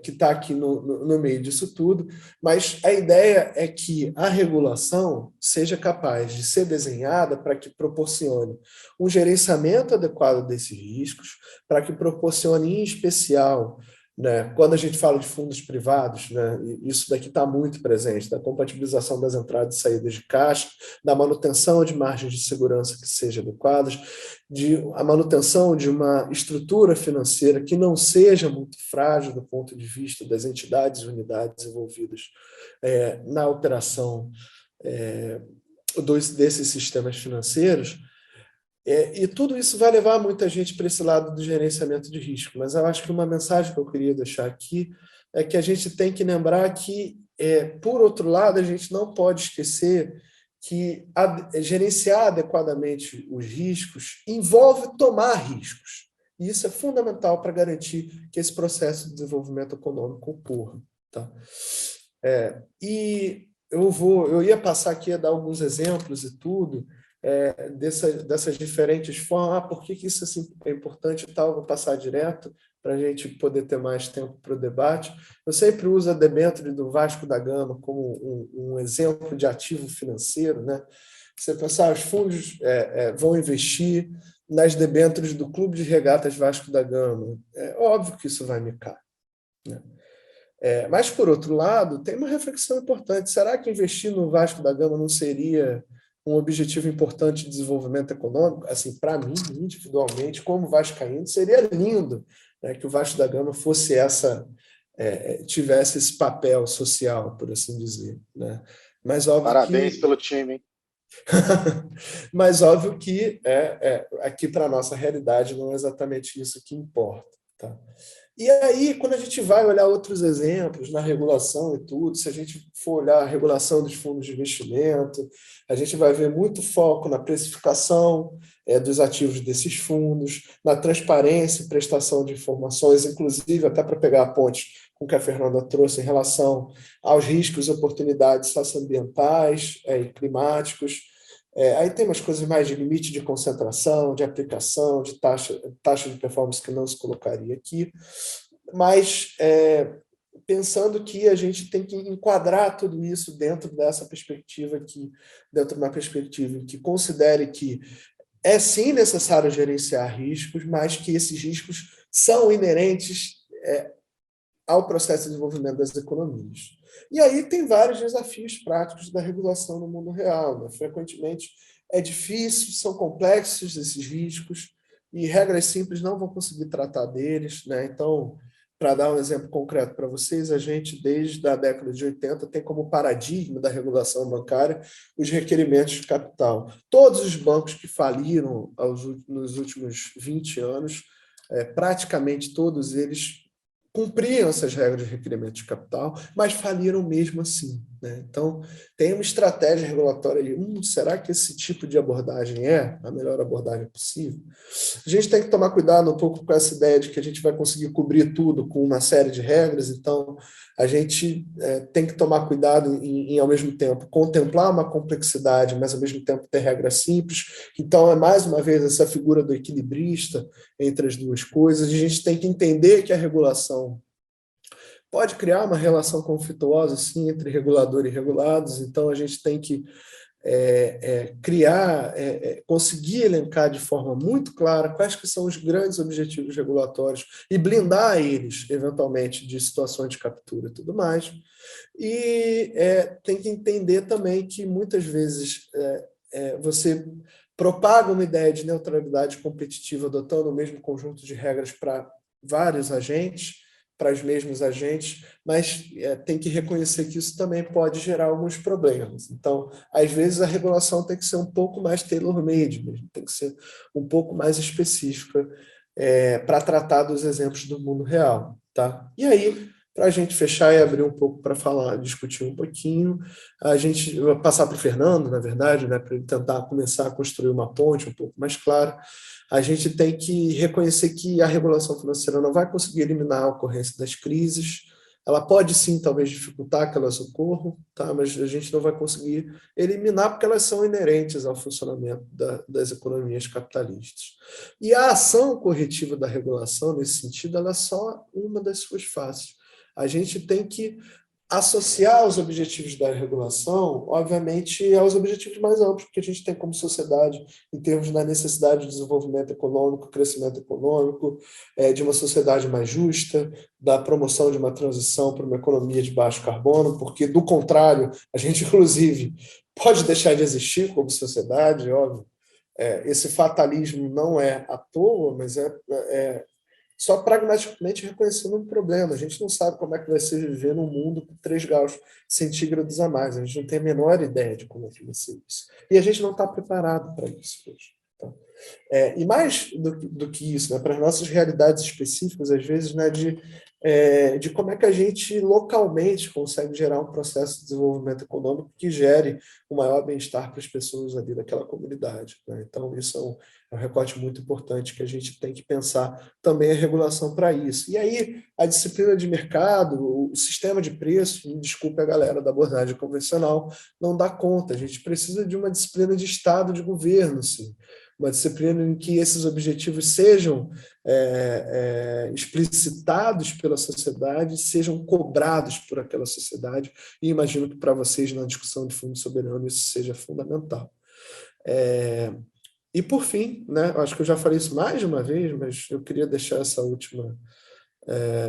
Que está aqui no meio disso tudo, mas a ideia é que a regulação seja capaz de ser desenhada para que proporcione um gerenciamento adequado desses riscos, para que proporcione, em especial, né, quando a gente fala de fundos privados, né, isso daqui está muito presente, da compatibilização das entradas e saídas de caixa, da manutenção de margens de segurança que sejam adequadas, a manutenção de uma estrutura financeira que não seja muito frágil do ponto de vista das entidades e unidades envolvidas na operação desses sistemas financeiros. E tudo isso vai levar muita gente para esse lado do gerenciamento de risco, mas eu acho que uma mensagem que eu queria deixar aqui é que a gente tem que lembrar que, por outro lado, a gente não pode esquecer que gerenciar adequadamente os riscos envolve tomar riscos. E isso é fundamental para garantir que esse processo de desenvolvimento econômico ocorra. Tá? E eu ia passar aqui a dar alguns exemplos e tudo, dessas diferentes formas. Por que isso assim, é importante e tal? Vou passar direto para a gente poder ter mais tempo para o debate. Eu sempre uso a debênture do Vasco da Gama como um exemplo de ativo financeiro. Né? Você pensar, os fundos vão investir nas debêntures do Clube de Regatas Vasco da Gama. É óbvio que isso vai micar. Né? Mas, por outro lado, tem uma reflexão importante. Será que investir no Vasco da Gama não seria um objetivo importante de desenvolvimento econômico? Assim, para mim, individualmente, como vascaíno, seria lindo, né, que o Vasco da Gama fosse tivesse esse papel social, por assim dizer. Né? Mas óbvio Parabéns pelo time, hein? Mas óbvio que aqui para a nossa realidade não é exatamente isso que importa. Tá? E aí, quando a gente vai olhar outros exemplos na regulação e tudo, se a gente for olhar a regulação dos fundos de investimento, a gente vai ver muito foco na precificação dos ativos desses fundos, na transparência e prestação de informações, inclusive até para pegar a ponte com o que a Fernanda trouxe em relação aos riscos e oportunidades socioambientais e climáticos. Aí tem umas coisas mais de limite de concentração, de aplicação, de taxa de performance que não se colocaria aqui, mas pensando que a gente tem que enquadrar tudo isso dentro dessa perspectiva aqui, dentro de uma perspectiva que considere que é sim necessário gerenciar riscos, mas que esses riscos são inerentes ao processo de desenvolvimento das economias. E aí tem vários desafios práticos da regulação no mundo real. Né? Frequentemente é difícil, são complexos esses riscos, e regras simples não vão conseguir tratar deles. Né? Então, para dar um exemplo concreto para vocês, a gente, desde a década de 80, tem como paradigma da regulação bancária os requerimentos de capital. Todos os bancos que faliram nos últimos 20 anos, praticamente todos eles cumpriam essas regras de requerimento de capital, mas faliram mesmo assim. Né? Então, tem uma estratégia regulatória ali. Será que esse tipo de abordagem é a melhor abordagem possível? A gente tem que tomar cuidado um pouco com essa ideia de que a gente vai conseguir cobrir tudo com uma série de regras, então a gente tem que tomar cuidado em, ao mesmo tempo, contemplar uma complexidade, mas, ao mesmo tempo, ter regras simples. Então, mais uma vez, essa figura do equilibrista entre as duas coisas. A gente tem que entender que a regulação pode criar uma relação conflituosa, sim, entre regulador e regulados, então a gente tem que conseguir elencar de forma muito clara quais que são os grandes objetivos regulatórios e blindar eles, eventualmente, de situações de captura e tudo mais. E tem que entender também que, muitas vezes, você propaga uma ideia de neutralidade competitiva adotando o mesmo conjunto de regras para vários agentes, para os mesmos agentes, mas tem que reconhecer que isso também pode gerar alguns problemas. Então, às vezes, a regulação tem que ser um pouco mais tailor-made mesmo, tem que ser um pouco mais específica para tratar dos exemplos do mundo real. Tá? E aí, Para a gente fechar e abrir um pouco para falar, discutir um pouquinho, a gente vai passar para o Fernando, na verdade, né, para ele tentar começar a construir uma ponte um pouco mais clara. A gente tem que reconhecer que a regulação financeira não vai conseguir eliminar a ocorrência das crises. Ela pode sim, talvez, dificultar que elas ocorram, tá? Mas a gente não vai conseguir eliminar porque elas são inerentes ao funcionamento das economias capitalistas. E a ação corretiva da regulação, nesse sentido, ela é só uma das suas faces. A gente tem que associar os objetivos da regulação, obviamente, aos objetivos mais amplos que a gente tem como sociedade, em termos da necessidade de desenvolvimento econômico, crescimento econômico, de uma sociedade mais justa, da promoção de uma transição para uma economia de baixo carbono, porque, do contrário, a gente, inclusive, pode deixar de existir como sociedade, óbvio. Esse fatalismo não é à toa, mas é só pragmaticamente reconhecendo um problema. A gente não sabe como é que vai ser viver num mundo com 3 graus centígrados a mais. A gente não tem a menor ideia de como é que vai ser isso. E a gente não está preparado para isso hoje. Tá? E mais do que isso, né, para as nossas realidades específicas, às vezes, né, de como é que a gente localmente consegue gerar um processo de desenvolvimento econômico que gere um maior bem-estar para as pessoas ali daquela comunidade. Né? Então, isso é um recorte muito importante que a gente tem que pensar também a regulação para isso. E aí, a disciplina de mercado, o sistema de preço, me desculpe a galera da abordagem convencional, não dá conta. A gente precisa de uma disciplina de Estado, de governo, sim. Uma disciplina em que esses objetivos sejam explicitados pela sociedade, sejam cobrados por aquela sociedade, e imagino que para vocês, na discussão de fundo soberano, isso seja fundamental. E, por fim, né, acho que eu já falei isso mais de uma vez, mas eu queria deixar essa última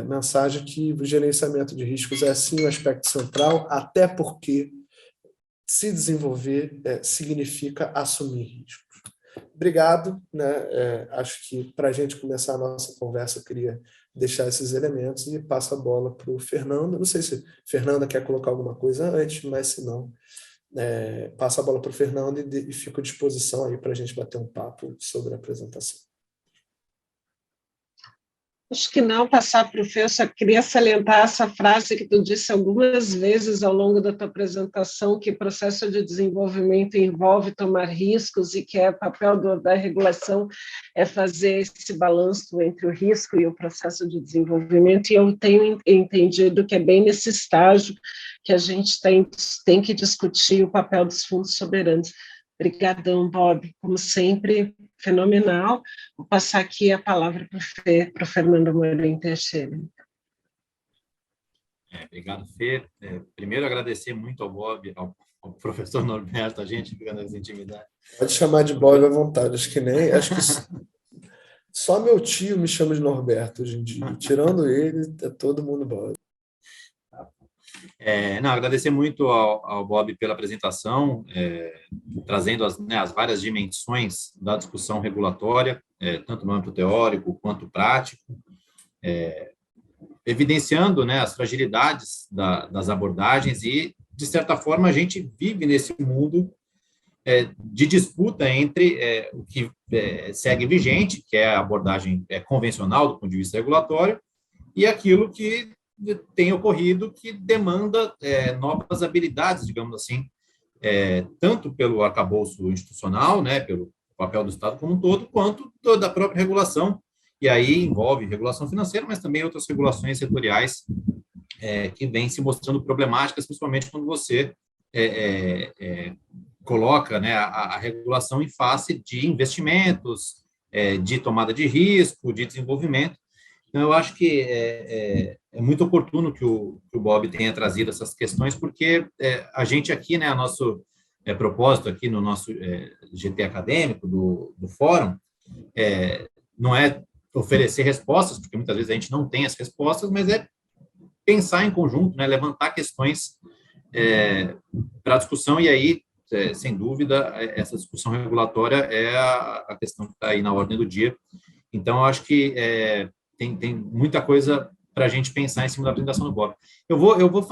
mensagem que o gerenciamento de riscos é, sim, um aspecto central, até porque se desenvolver significa assumir riscos. Obrigado, né? Acho que para a gente começar a nossa conversa, eu queria deixar esses elementos e passo a bola para o Fernando. Não sei se a Fernanda quer colocar alguma coisa antes, mas se não, passo a bola para o Fernando e fico à disposição aí para a gente bater um papo sobre a apresentação. Acho que não passar para o Fê, eu só queria salientar essa frase que tu disse algumas vezes ao longo da tua apresentação, que o processo de desenvolvimento envolve tomar riscos e que o papel da regulação é fazer esse balanço entre o risco e o processo de desenvolvimento, e eu tenho entendido que é bem nesse estágio que a gente tem que discutir o papel dos fundos soberanos. Obrigadão, Bob, como sempre, fenomenal. Vou passar aqui a palavra para o Fernando Amorim Teixeira. Obrigado, Fê. Primeiro, agradecer muito ao Bob, ao professor Norberto, a gente fica nas intimidades. Pode chamar de Bob à vontade, acho que só meu tio me chama de Norberto hoje em dia. Tirando ele, é todo mundo Bob. Agradecer muito ao Bob pela apresentação, trazendo as várias dimensões da discussão regulatória, tanto no âmbito teórico quanto prático, evidenciando, né, as fragilidades das abordagens e, de certa forma, a gente vive nesse mundo de disputa entre o que segue vigente, que é a abordagem convencional do ponto de vista regulatório, e aquilo que tem ocorrido que demanda novas habilidades, digamos assim, tanto pelo arcabouço institucional, né, pelo papel do Estado como um todo, quanto da própria regulação, e aí envolve regulação financeira, mas também outras regulações setoriais que vêm se mostrando problemáticas, principalmente quando você coloca, né, a regulação em face de investimentos, de tomada de risco, de desenvolvimento. Então, eu acho que é muito oportuno que o Bob tenha trazido essas questões, porque a gente aqui, né, nosso propósito aqui no nosso GT acadêmico do fórum, não é oferecer respostas, porque muitas vezes a gente não tem as respostas, mas é pensar em conjunto, né, levantar questões para discussão, e aí, sem dúvida, essa discussão regulatória é a questão que está aí na ordem do dia. Então, eu acho que tem muita coisa para a gente pensar em cima da apresentação do Bob. Eu vou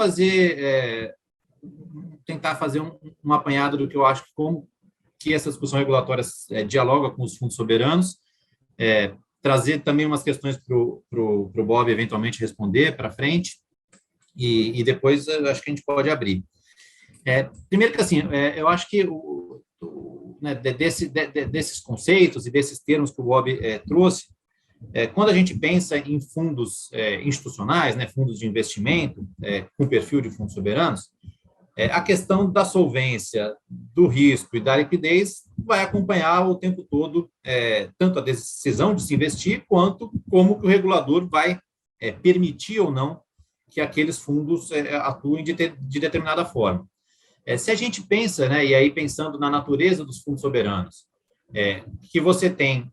tentar fazer um apanhado do que eu acho como que essa discussão regulatória dialoga com os fundos soberanos, trazer também umas questões para o Bob eventualmente responder para frente, e depois eu acho que a gente pode abrir. Primeiro que, assim, eu acho que né, desses conceitos e desses termos que o Bob trouxe, quando a gente pensa em fundos institucionais, né, fundos de investimento, com perfil de fundos soberanos, a questão da solvência, do risco e da liquidez vai acompanhar o tempo todo tanto a decisão de se investir, quanto como que o regulador vai permitir ou não que aqueles fundos atuem de determinada forma. Se a gente pensa, né, e aí pensando na natureza dos fundos soberanos, que você tem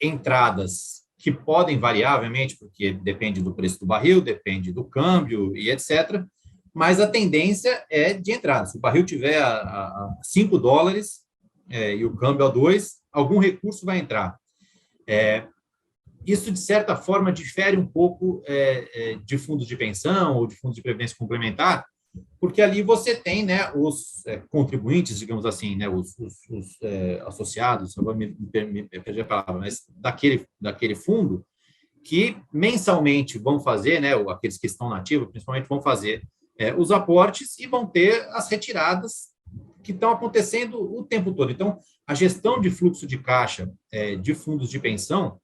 entradas que podem variar, obviamente, porque depende do preço do barril, depende do câmbio e etc., mas a tendência é de entrada. Se o barril tiver a $5 e o câmbio a 2, algum recurso vai entrar. Isso, de certa forma, difere um pouco de fundos de pensão ou de fundos de previdência complementar, porque ali você tem, né, os contribuintes, digamos assim, né, os associados, agora me perdi a palavra, mas daquele fundo, que mensalmente vão fazer, né, aqueles que estão na ativa, principalmente, vão fazer os aportes e vão ter as retiradas que estão acontecendo o tempo todo. Então, a gestão de fluxo de caixa de fundos de pensão,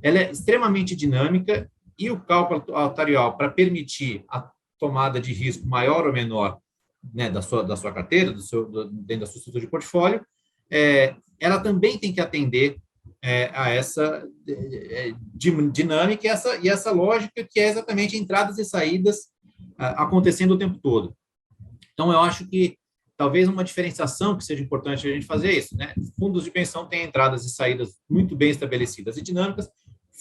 ela é extremamente dinâmica, e o cálculo atuarial, para permitir a tomada de risco maior ou menor, né, da sua carteira, dentro da sua estrutura de portfólio, ela também tem que atender a essa dinâmica e essa lógica, que é exatamente entradas e saídas acontecendo o tempo todo. Então, eu acho que talvez uma diferenciação que seja importante a gente fazer isso, né? Fundos de pensão têm entradas e saídas muito bem estabelecidas e dinâmicas.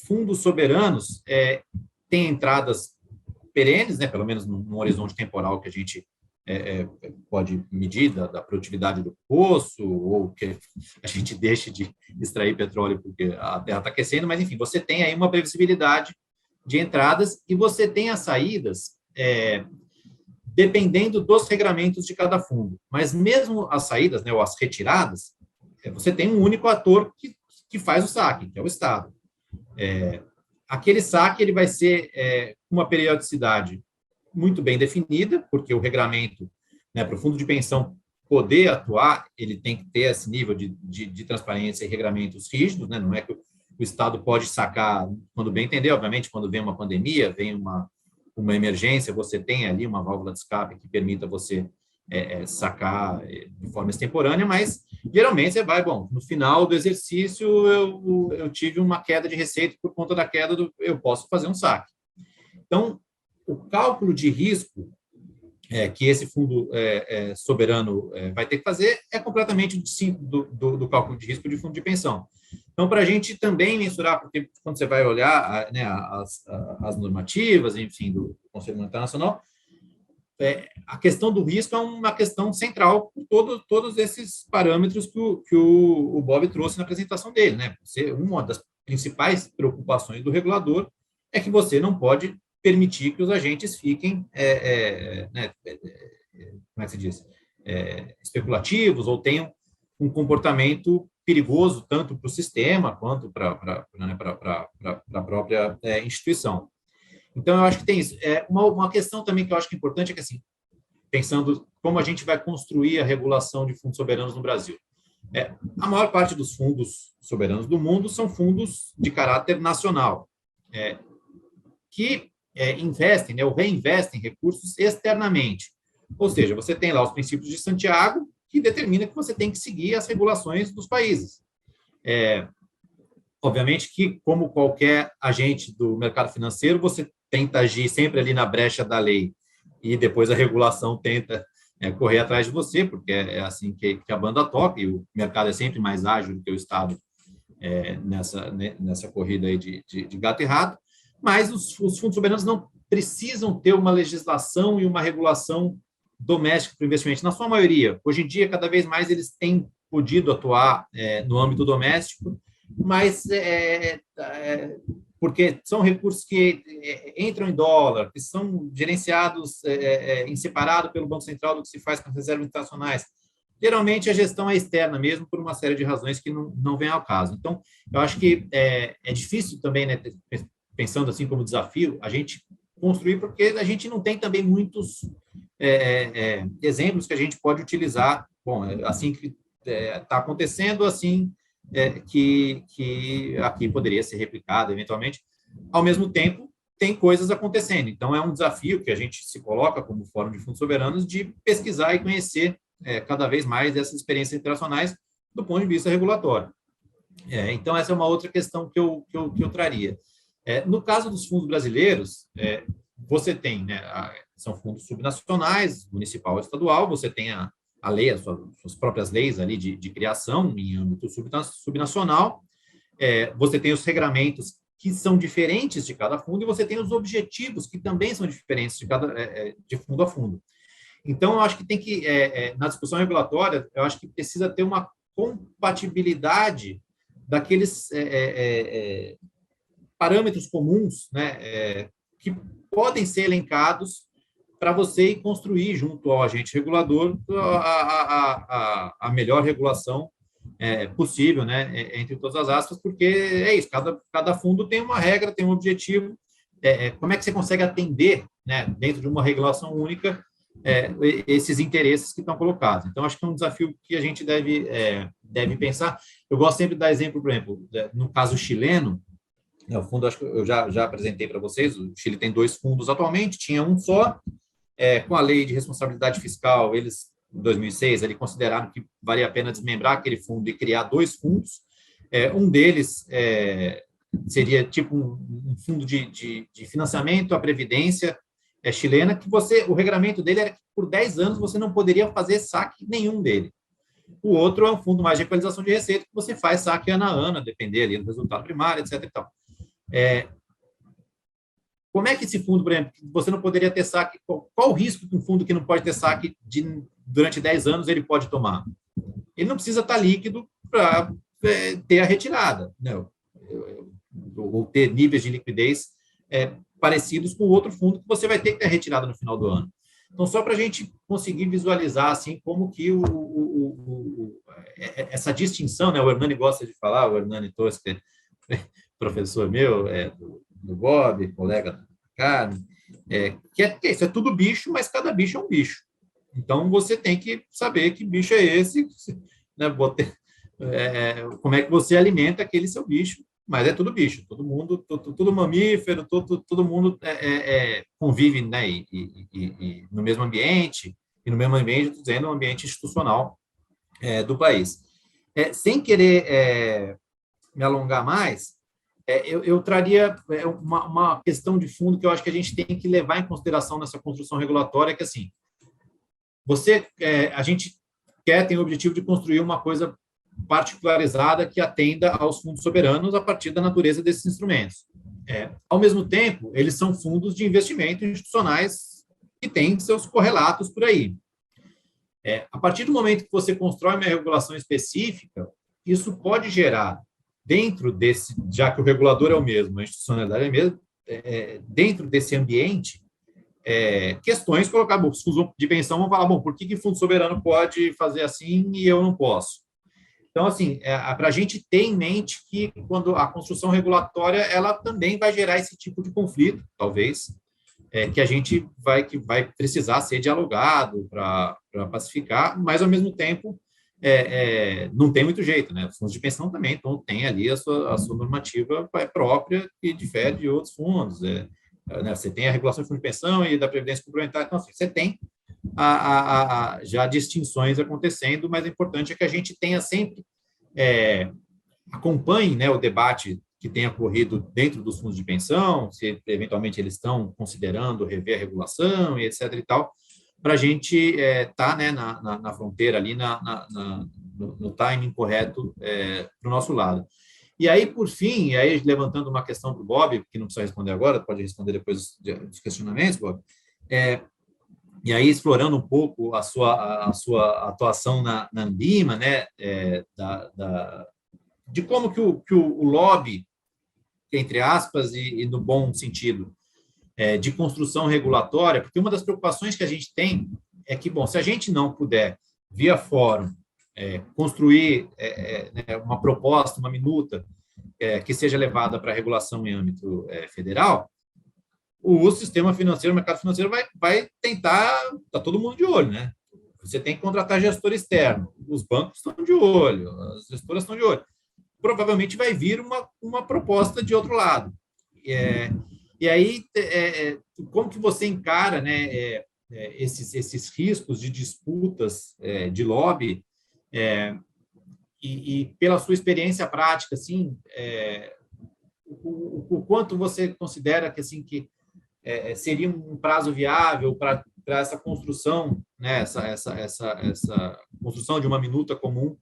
Fundos soberanos têm entradas perenes, né? Pelo menos num horizonte temporal que a gente pode medir da produtividade do poço, ou que a gente deixe de extrair petróleo porque a terra está aquecendo, mas, enfim, você tem aí uma previsibilidade de entradas, e você tem as saídas dependendo dos regramentos de cada fundo. Mas mesmo as saídas, né, ou as retiradas, você tem um único ator que faz o saque, que é o Estado. Aquele saque ele vai ser uma periodicidade muito bem definida, porque o regramento, né, para o fundo de pensão poder atuar, ele tem que ter esse nível de transparência e regramentos rígidos, né? Não é que o Estado pode sacar quando bem entender. Obviamente, quando vem uma pandemia, vem uma emergência, você tem ali uma válvula de escape que permita você sacar de forma extemporânea, mas geralmente você vai, bom, no final do exercício eu tive uma queda de receita, por conta da queda eu posso fazer um saque. Então, o cálculo de risco que esse fundo soberano vai ter que fazer é completamente distinto do cálculo de risco de fundo de pensão. Então, para a gente também mensurar, porque quando você vai olhar, né, as normativas, enfim, do Conselho Monetário Nacional, a questão do risco é uma questão central por todos esses parâmetros que o Bob trouxe na apresentação dele, né? Uma das principais preocupações do regulador é que você não pode permitir que os agentes fiquem, né, como é que se diz, especulativos, ou tenham um comportamento perigoso tanto para o sistema quanto para a própria instituição. Então, eu acho que tem isso. Uma questão também que eu acho que é importante é que, assim, pensando como a gente vai construir a regulação de fundos soberanos no Brasil. A maior parte dos fundos soberanos do mundo são fundos de caráter nacional, que investem, né, ou reinvestem recursos externamente. Ou seja, você tem lá os princípios de Santiago, que determina que você tem que seguir as regulações dos países. Obviamente que, como qualquer agente do mercado financeiro, você tenta agir sempre ali na brecha da lei, e depois a regulação tenta correr atrás de você, porque é assim que a banda toca, e o mercado é sempre mais ágil do que o Estado nessa corrida aí de gato e rato. Mas os fundos soberanos não precisam ter uma legislação e uma regulação doméstica para o investimento. Na sua maioria, hoje em dia, cada vez mais eles têm podido atuar no âmbito doméstico, mas porque são recursos que entram em dólar, que são gerenciados em separado pelo Banco Central do que se faz com as reservas internacionais. Geralmente, a gestão é externa mesmo, por uma série de razões que não vem ao caso. Então, eu acho que é difícil também, né, pensando assim como desafio, a gente construir, porque a gente não tem também muitos exemplos que a gente pode utilizar. Bom, assim que está acontecendo, assim que aqui poderia ser replicado eventualmente. Ao mesmo tempo, tem coisas acontecendo. Então, é um desafio que a gente se coloca como Fórum de Fundos Soberanos de pesquisar e conhecer cada vez mais dessas experiências internacionais do ponto de vista regulatório. Então, essa é uma outra questão que eu traria. No caso dos fundos brasileiros, você tem, né, são fundos subnacionais, municipal e estadual, você tem a lei, as suas próprias leis ali de criação em âmbito subnacional, você tem os regramentos que são diferentes de cada fundo e você tem os objetivos que também são diferentes de fundo a fundo. Então, eu acho que tem que, na discussão regulatória, eu acho que precisa ter uma compatibilidade daqueles parâmetros comuns, né, que podem ser elencados para você ir construir junto ao agente regulador a melhor regulação possível, né, entre todas as aspas, porque é isso, cada fundo tem uma regra, tem um objetivo, como é que você consegue atender, né, dentro de uma regulação única, esses interesses que estão colocados. Então, acho que é um desafio que a gente deve pensar. Eu gosto sempre de dar exemplo, por exemplo, no caso chileno, o fundo, acho que eu já apresentei para vocês, o Chile tem 2 fundos atualmente, tinha um só, com a lei de responsabilidade fiscal, eles, em 2006, ali consideraram que valia a pena desmembrar aquele fundo e criar 2 fundos. Um deles seria tipo um fundo de financiamento à previdência chilena, que o regramento dele era que por 10 anos você não poderia fazer saque nenhum dele. O outro é um fundo mais de equalização de receita, que você faz saque ano a ano, a depender ali do resultado primário, etc. E tal. Como é que esse fundo, por exemplo, você não poderia ter saque? Qual o risco que um fundo que não pode ter saque durante 10 anos ele pode tomar? Ele não precisa estar líquido para ter a retirada, não, ou ter níveis de liquidez parecidos com o outro fundo que você vai ter que ter retirada no final do ano. Então, só para a gente conseguir visualizar assim como que essa distinção, né? O Hernani gosta de falar, o Hernani Tosca, professor meu, do Bob, colega da Carmen, que isso é tudo bicho, mas cada bicho é um bicho. Então, você tem que saber que bicho é esse, né? Como é que você alimenta aquele seu bicho, mas é tudo bicho, todo mundo, tudo mamífero, todo mundo convive, né, e no mesmo ambiente, e no mesmo ambiente, estou dizendo, um ambiente institucional do país. Sem querer me alongar mais, eu traria uma questão de fundo que eu acho que a gente tem que levar em consideração nessa construção regulatória, que assim, a gente tem o objetivo de construir uma coisa particularizada que atenda aos fundos soberanos a partir da natureza desses instrumentos. Ao mesmo tempo, eles são fundos de investimento institucionais que têm seus correlatos por aí. A partir do momento que você constrói uma regulação específica, isso pode gerar, dentro desse, já que o regulador é o mesmo, a institucionalidade é a mesma, dentro desse ambiente, questões colocar, os fundos de pensão vão falar, por que fundo soberano pode fazer assim e eu não posso? Então, assim, para a gente ter em mente que quando a construção regulatória, ela também vai gerar esse tipo de conflito, talvez, que a gente vai precisar ser dialogado para pacificar, mas, ao mesmo tempo, não tem muito jeito, né? Os fundos de pensão também têm ali a sua normativa própria, que difere de outros fundos. Né? Você tem a regulação de fundo de pensão e da previdência complementar, então, assim, você tem já distinções acontecendo, mas o importante é que a gente tenha sempre, acompanhe, né, o debate que tenha ocorrido dentro dos fundos de pensão, se eventualmente eles estão considerando rever a regulação e etc. e tal, para a gente estar né, na fronteira ali, no timing correto para o nosso lado. E aí, por fim, aí, levantando uma questão para o Bob, que não precisa responder agora, pode responder depois dos questionamentos, Bob, e aí, explorando um pouco a sua atuação na Ambima, né, de como que o lobby, entre aspas, e no bom sentido, de construção regulatória, porque uma das preocupações que a gente tem é que, bom, se a gente não puder, via fórum, construir né, uma proposta, uma minuta, que seja levada para a regulação em âmbito federal, o sistema financeiro, o mercado financeiro vai tentar, está todo mundo de olho, né? Você tem que contratar gestor externo, os bancos estão de olho, as gestoras estão de olho. Provavelmente vai vir uma proposta de outro lado. E aí, como que você encara, né, esses riscos de disputas de lobby, e pela sua experiência prática, assim, o quanto você considera que, assim, que seria um prazo viável para essa construção, né, essa construção de uma minuta comum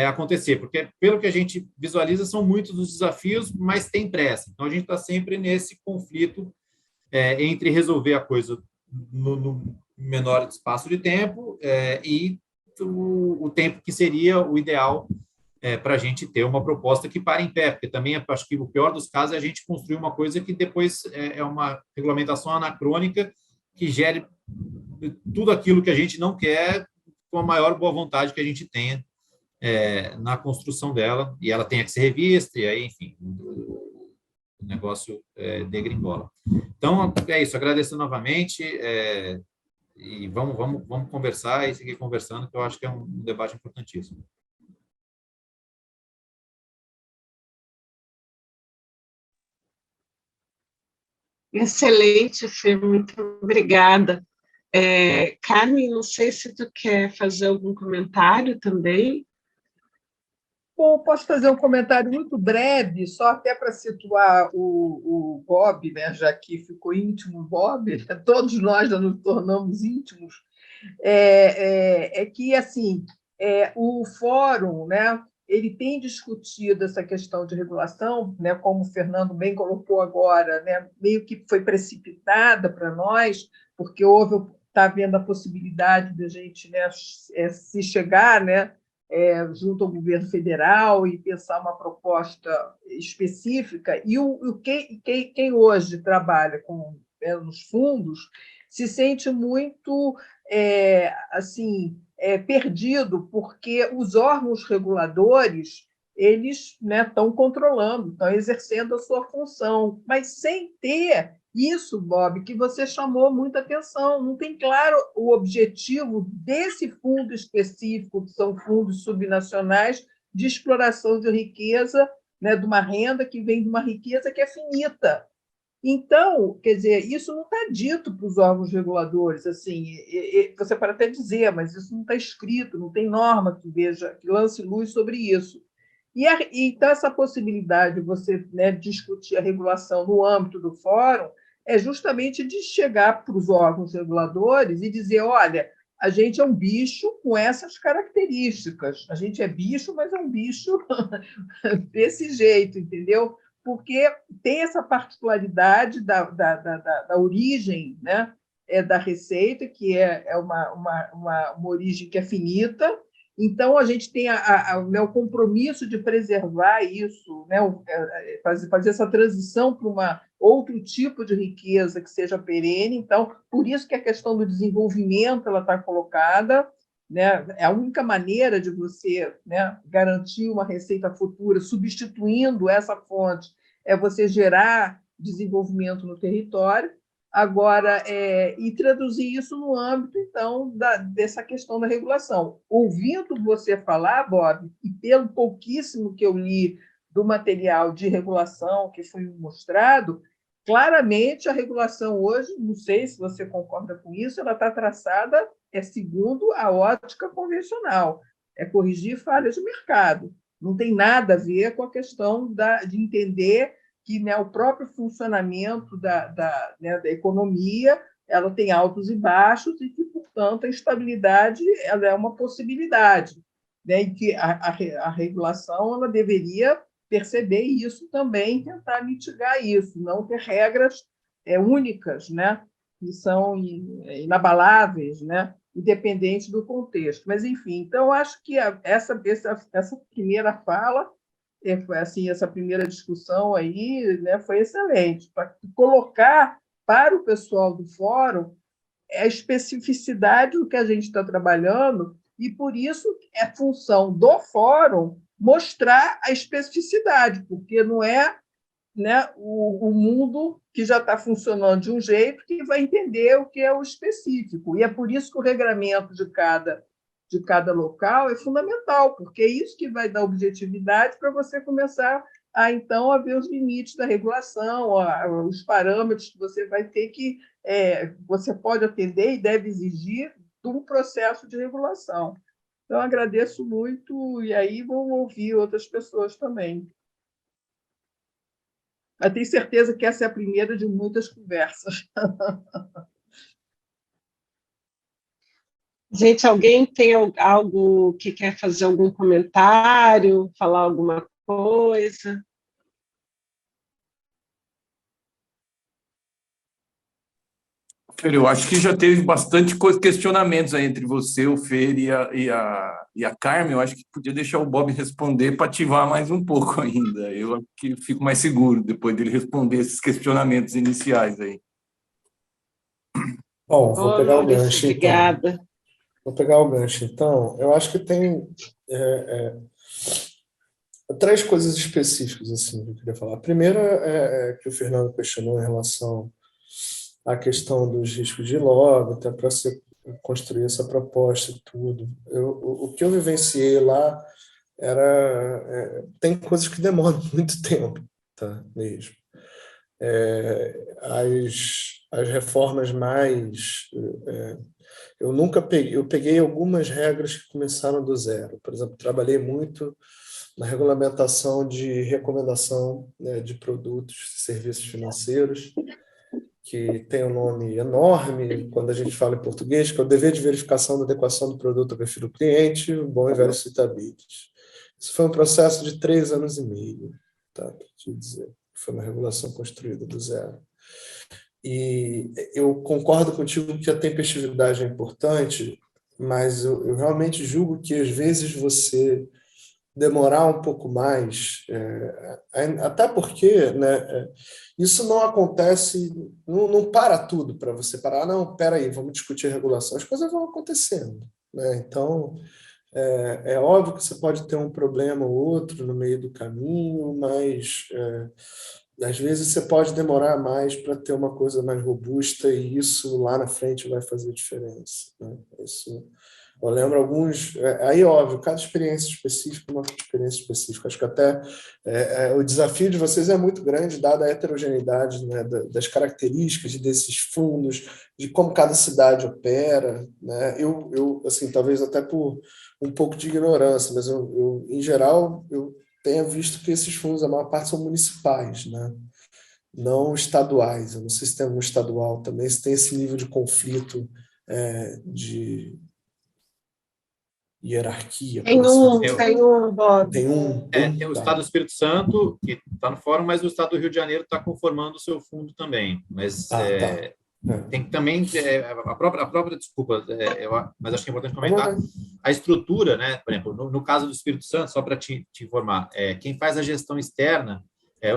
acontecer? Porque, pelo que a gente visualiza, são muitos os desafios, mas tem pressa. Então, a gente está sempre nesse conflito entre resolver a coisa no menor espaço de tempo e o tempo que seria o ideal para a gente ter uma proposta que pare em pé, porque também acho que o pior dos casos é a gente construir uma coisa que depois é uma regulamentação anacrônica que gere tudo aquilo que a gente não quer com a maior boa vontade que a gente tenha na construção dela, e ela tenha que ser revista, e aí, enfim, o negócio degringola. Então, é isso, agradeço novamente, e vamos conversar e seguir conversando, que eu acho que é um debate importantíssimo. Excelente, Fê, muito obrigada. Carmen, não sei se tu quer fazer algum comentário também. Bom, posso fazer um comentário muito breve, só até para situar o Bob, né, já que ficou íntimo o Bob, todos nós já nos tornamos íntimos, que assim, o fórum, né, ele tem discutido essa questão de regulação, né, como o Fernando bem colocou agora, né, meio que foi precipitada para nós, porque está havendo a possibilidade de a gente, né, se chegar, né, junto ao governo federal e pensar uma proposta específica. E quem hoje trabalha nos fundos se sente muito assim, perdido, porque os órgãos reguladores eles, né, estão controlando, estão exercendo a sua função, mas sem ter isso, Bob, que você chamou muita atenção. Não tem claro o objetivo desse fundo específico, que são fundos subnacionais de exploração de riqueza, né, de uma renda que vem de uma riqueza que é finita. Então, quer dizer, isso não está dito para os órgãos reguladores. Assim, você pode até dizer, mas isso não está escrito, não tem norma que lance luz sobre isso. Então, essa possibilidade de você, né, discutir a regulação no âmbito do fórum é justamente de chegar para os órgãos reguladores e dizer: olha, a gente é um bicho com essas características. A gente é bicho, mas é um bicho desse jeito, entendeu? Porque tem essa particularidade da origem, né, da receita, que é uma origem que é finita. Então, a gente tem o compromisso de preservar isso, né, fazer essa transição para outro tipo de riqueza que seja perene. Então, por isso que a questão do desenvolvimento ela está colocada, né? É a única maneira de você, né, garantir uma receita futura, substituindo essa fonte, é você gerar desenvolvimento no território. Agora, e traduzir isso no âmbito, então, dessa questão da regulação. Ouvindo você falar, Bob, e pelo pouquíssimo que eu li do material de regulação que foi mostrado, claramente a regulação hoje, não sei se você concorda com isso, ela está traçada segundo a ótica convencional, corrigir falhas de mercado. Não tem nada a ver com a questão de entender que, né, o próprio funcionamento da economia ela tem altos e baixos e que, portanto, a instabilidade ela é uma possibilidade, né, e que a regulação ela deveria perceber isso também, tentar mitigar isso, não ter regras únicas, né, que são inabaláveis, né, independente do contexto. Mas, enfim, então, acho que essa primeira fala, assim, essa primeira discussão aí, né, foi excelente, para colocar para o pessoal do fórum a especificidade do que a gente está trabalhando, e, por isso, é função do fórum mostrar a especificidade, porque não é né, o mundo que já está funcionando de um jeito que vai entender o que é o específico. E é por isso que o regramento de cada local é fundamental, porque é isso que vai dar objetividade para você começar então, a ver os limites da regulação, os parâmetros que você vai ter que você pode atender e deve exigir de um processo de regulação. Então, agradeço muito, e aí vou ouvir outras pessoas também. Eu tenho certeza que essa é a primeira de muitas conversas. Gente, alguém tem algo que quer fazer algum comentário, falar alguma coisa? Fer, eu acho que já teve bastante questionamentos aí entre você, o Fer e a Carmen. Eu acho que podia deixar o Bob responder para ativar mais um pouco ainda. Eu acho que fico mais seguro depois dele responder esses questionamentos iniciais aí. Bom, vou pegar o gancho. Obrigada. Então. Vou pegar o gancho. Então, eu acho que tem três coisas específicas assim, que eu queria falar. A primeira é que o Fernando questionou em relação à questão dos riscos de lobby, até para você construir essa proposta e tudo. O que eu vivenciei lá tem coisas que demoram muito tempo, tá? Mesmo. As reformas mais... eu peguei algumas regras que começaram do zero. Por exemplo, trabalhei muito na regulamentação de recomendação, né, de produtos e serviços financeiros, que tem um nome enorme quando a gente fala em português, que é o dever de verificação da adequação do produto ao perfil do cliente, o bom e velho suitability. Isso foi um processo de 3 anos e meio, tá? Para te dizer. Foi uma regulação construída do zero. E eu concordo contigo que a tempestividade é importante, mas eu realmente julgo que, às vezes, você demorar um pouco mais, até porque, né, isso não acontece, não para tudo para você parar, não, espera aí, vamos discutir a regulação, as coisas vão acontecendo, né? Então, é óbvio que você pode ter um problema ou outro no meio do caminho, mas às vezes você pode demorar mais para ter uma coisa mais robusta e isso lá na frente vai fazer diferença, né? Isso, eu lembro alguns... Aí, óbvio, cada experiência específica é uma experiência específica. Acho que até o desafio de vocês é muito grande, dada a heterogeneidade, né, das características desses fundos, de como cada cidade opera, né? Eu assim, talvez até por um pouco de ignorância, mas em geral, eu tenho visto que esses fundos, a maior parte são municipais, né? Não estaduais. Eu não sei se tem algum estadual também, se tem esse nível de conflito de hierarquia. Tem Bob. Tem o Estado do Espírito Santo, que está no fórum, mas o Estado do Rio de Janeiro está conformando o seu fundo também. Mas tem que também... a própria desculpa, mas acho que é importante comentar, a estrutura, né? Por exemplo, no caso do Espírito Santo, só para te informar, quem faz a gestão externa,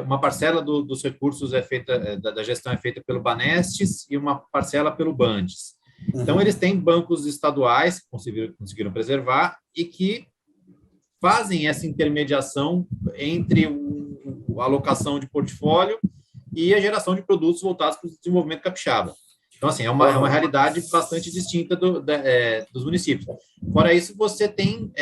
uma parcela dos recursos da gestão é feita pelo Banestes e uma parcela pelo Bandes. Então, eles têm bancos estaduais que conseguiram preservar e que fazem essa intermediação entre a alocação de portfólio e a geração de produtos voltados para o desenvolvimento capixaba. Então, assim, é uma realidade bastante distinta dos municípios. Fora isso, você tem,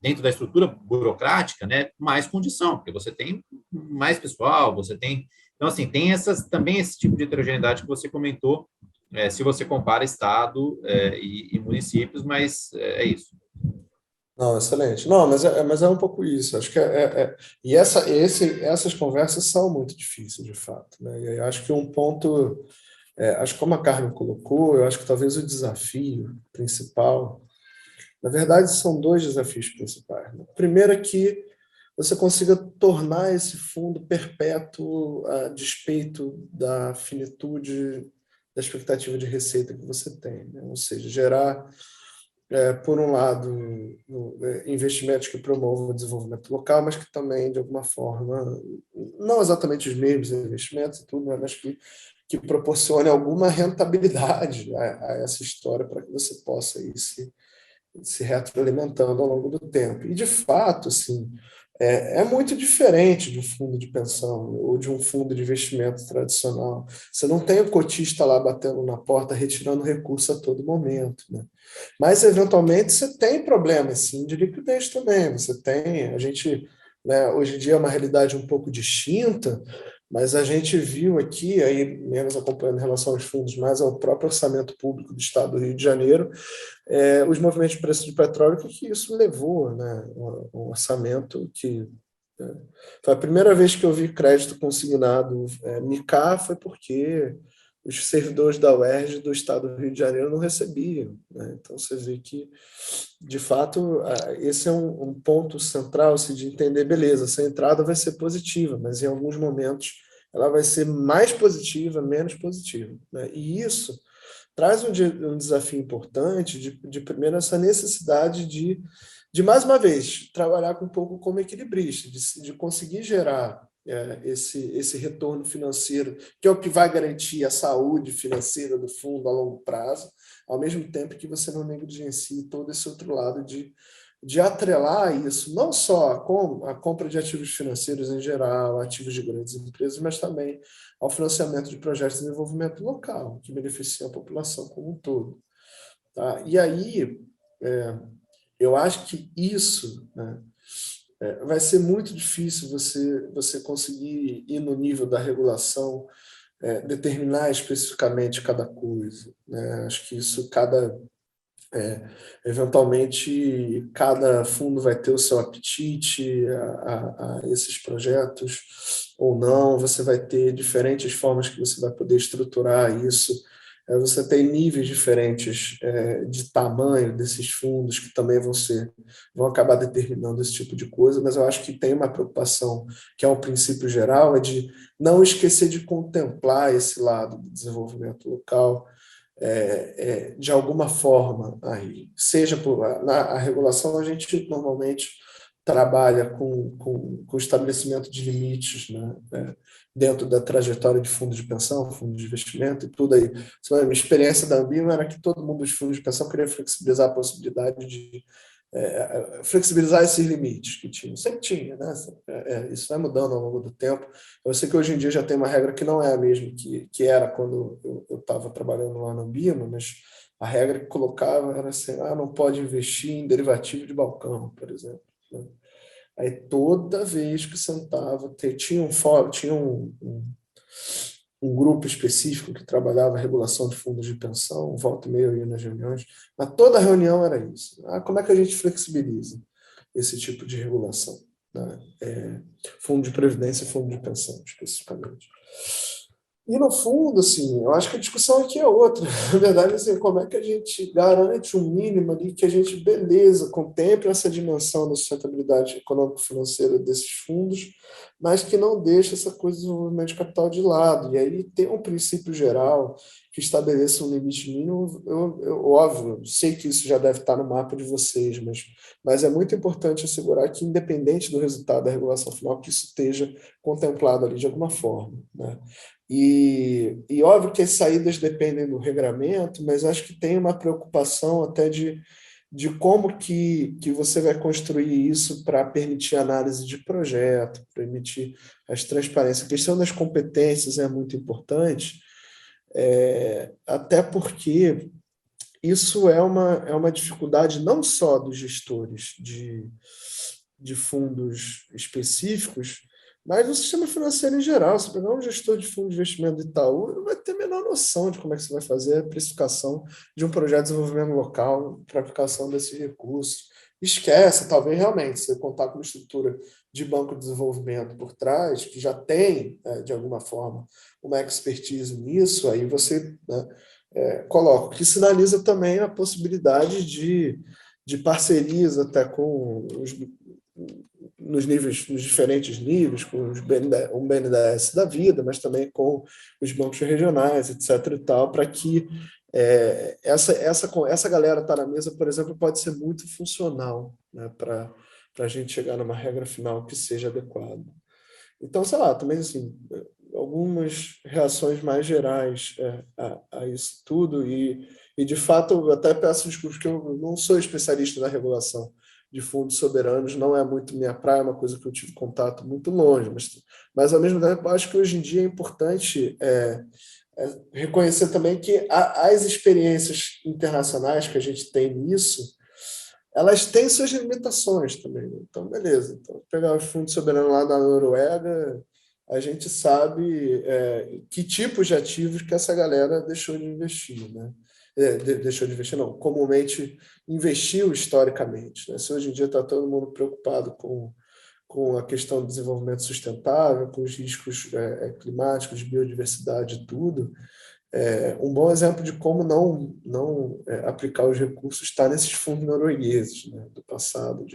dentro da estrutura burocrática, né, mais condição, porque você tem mais pessoal, você tem... Então, assim, tem também esse tipo de heterogeneidade que você comentou, se você compara Estado e municípios, mas é isso. Não, excelente. Não, mas é um pouco isso. Acho que e essas conversas são muito difíceis, de fato, né? E acho que um ponto, acho que como a Carmen colocou, eu acho que talvez o desafio principal, na verdade, são 2 desafios principais, né? O primeiro é que você consiga tornar esse fundo perpétuo a despeito da finitude da expectativa de receita que você tem, né? Ou seja, gerar, por um lado, investimentos que promovam o desenvolvimento local, mas que também, de alguma forma, não exatamente os mesmos investimentos e tudo, né, mas que proporcione alguma rentabilidade a essa história para que você possa ir se retroalimentando ao longo do tempo. E, de fato, assim, é muito diferente de um fundo de pensão ou de um fundo de investimento tradicional. Você não tem o cotista lá batendo na porta, retirando recurso a todo momento, né? Mas, eventualmente, você tem problemas, sim, de liquidez também. Você tem, a gente, né, hoje em dia é uma realidade um pouco distinta, mas a gente viu aqui, aí menos acompanhando em relação aos fundos, mas ao próprio orçamento público do Estado do Rio de Janeiro, os movimentos de preço de petróleo, que isso levou, né, um orçamento que foi a primeira vez que eu vi crédito consignado micar, foi porque os servidores da UERJ do Estado do Rio de Janeiro não recebiam, né? Então você vê que, de fato, esse é um ponto central assim, de entender, beleza, essa entrada vai ser positiva, mas em alguns momentos ela vai ser mais positiva, menos positiva, né? E isso traz um desafio importante de primeiro, essa necessidade de, mais uma vez, trabalhar um pouco como equilibrista, de conseguir gerar esse retorno financeiro, que é o que vai garantir a saúde financeira do fundo a longo prazo, ao mesmo tempo que você não negligencie todo esse outro lado de atrelar isso, não só a compra de ativos financeiros em geral, ativos de grandes empresas, mas também ao financiamento de projetos de desenvolvimento local, que beneficiam a população como um todo. Tá? E aí, eu acho que isso, né, vai ser muito difícil você conseguir ir no nível da regulação, determinar especificamente cada coisa, né? Acho que isso, eventualmente, cada fundo vai ter o seu apetite a esses projetos ou não, você vai ter diferentes formas que você vai poder estruturar isso. Você tem níveis diferentes de tamanho desses fundos que também vão acabar determinando esse tipo de coisa, mas eu acho que tem uma preocupação, que é um princípio geral, é de não esquecer de contemplar esse lado do desenvolvimento local, de alguma forma, aí, seja na regulação, a gente normalmente trabalha com o estabelecimento de limites, né, dentro da trajetória de fundo de pensão, fundo de investimento e tudo aí. A minha experiência da Ambima era que todo mundo dos fundos de pensão queria flexibilizar a possibilidade de flexibilizar esses limites que tinha. Sempre tinha, né? Isso vai mudando ao longo do tempo. Eu sei que hoje em dia já tem uma regra que não é a mesma que era quando eu estava trabalhando lá na Ambima, mas a regra que colocava era assim, não pode investir em derivativo de balcão, por exemplo, né? Aí toda vez que sentava, tinha um fórum, tinha um grupo específico que trabalhava a regulação de fundos de pensão, volta e meia eu ia nas reuniões, mas toda reunião era isso. Como é que a gente flexibiliza esse tipo de regulação, né? Fundo de previdência e fundo de pensão, especificamente. E, no fundo, assim, eu acho que a discussão aqui é outra. Na verdade, assim, como é que a gente garante um mínimo ali que a gente, beleza, contemple essa dimensão da sustentabilidade econômico-financeira desses fundos, mas que não deixe essa coisa do desenvolvimento de capital de lado. E aí tem um princípio geral que estabeleça um limite mínimo. Óbvio, sei que isso já deve estar no mapa de vocês, mas é muito importante assegurar que, independente do resultado da regulação final, que isso esteja contemplado ali de alguma forma, né? E óbvio que as saídas dependem do regramento, mas acho que tem uma preocupação até de como que você vai construir isso para permitir análise de projeto, permitir as transparências. A questão das competências é muito importante, até porque isso é uma dificuldade não só dos gestores de fundos específicos, mas no sistema financeiro em geral. Se pegar um gestor de fundo de investimento do Itaú, ele vai ter a menor noção de como é que você vai fazer a precificação de um projeto de desenvolvimento local para aplicação desses recursos. Esquece, talvez realmente, você contar com uma estrutura de banco de desenvolvimento por trás, que já tem, de alguma forma, uma expertise nisso, aí você, né, coloca, que sinaliza também a possibilidade de parcerias até com nos diferentes níveis, com um BNDES da vida, mas também com os bancos regionais, etc. e tal, para que essa galera estar na mesa, por exemplo, pode ser muito funcional, né, para a gente chegar numa regra final que seja adequada. Então, sei lá, também assim, algumas reações mais gerais a isso tudo, e de fato eu até peço desculpas que eu não sou especialista na regulação, de fundos soberanos não é muito minha praia, é uma coisa que eu tive contato muito longe, mas ao mesmo tempo, acho que hoje em dia é importante reconhecer também que as experiências internacionais que a gente tem nisso, elas têm suas limitações também. Então, beleza. Então, pegar os fundos soberanos lá da Noruega, a gente sabe que tipos de ativos que essa galera deixou de investir, né? Deixou de investir, não, comumente investiu historicamente, né? Se hoje em dia está todo mundo preocupado com a questão do desenvolvimento sustentável, com os riscos climáticos, de biodiversidade e tudo, um bom exemplo de como não aplicar os recursos está nesses fundos noruegueses, né, do passado,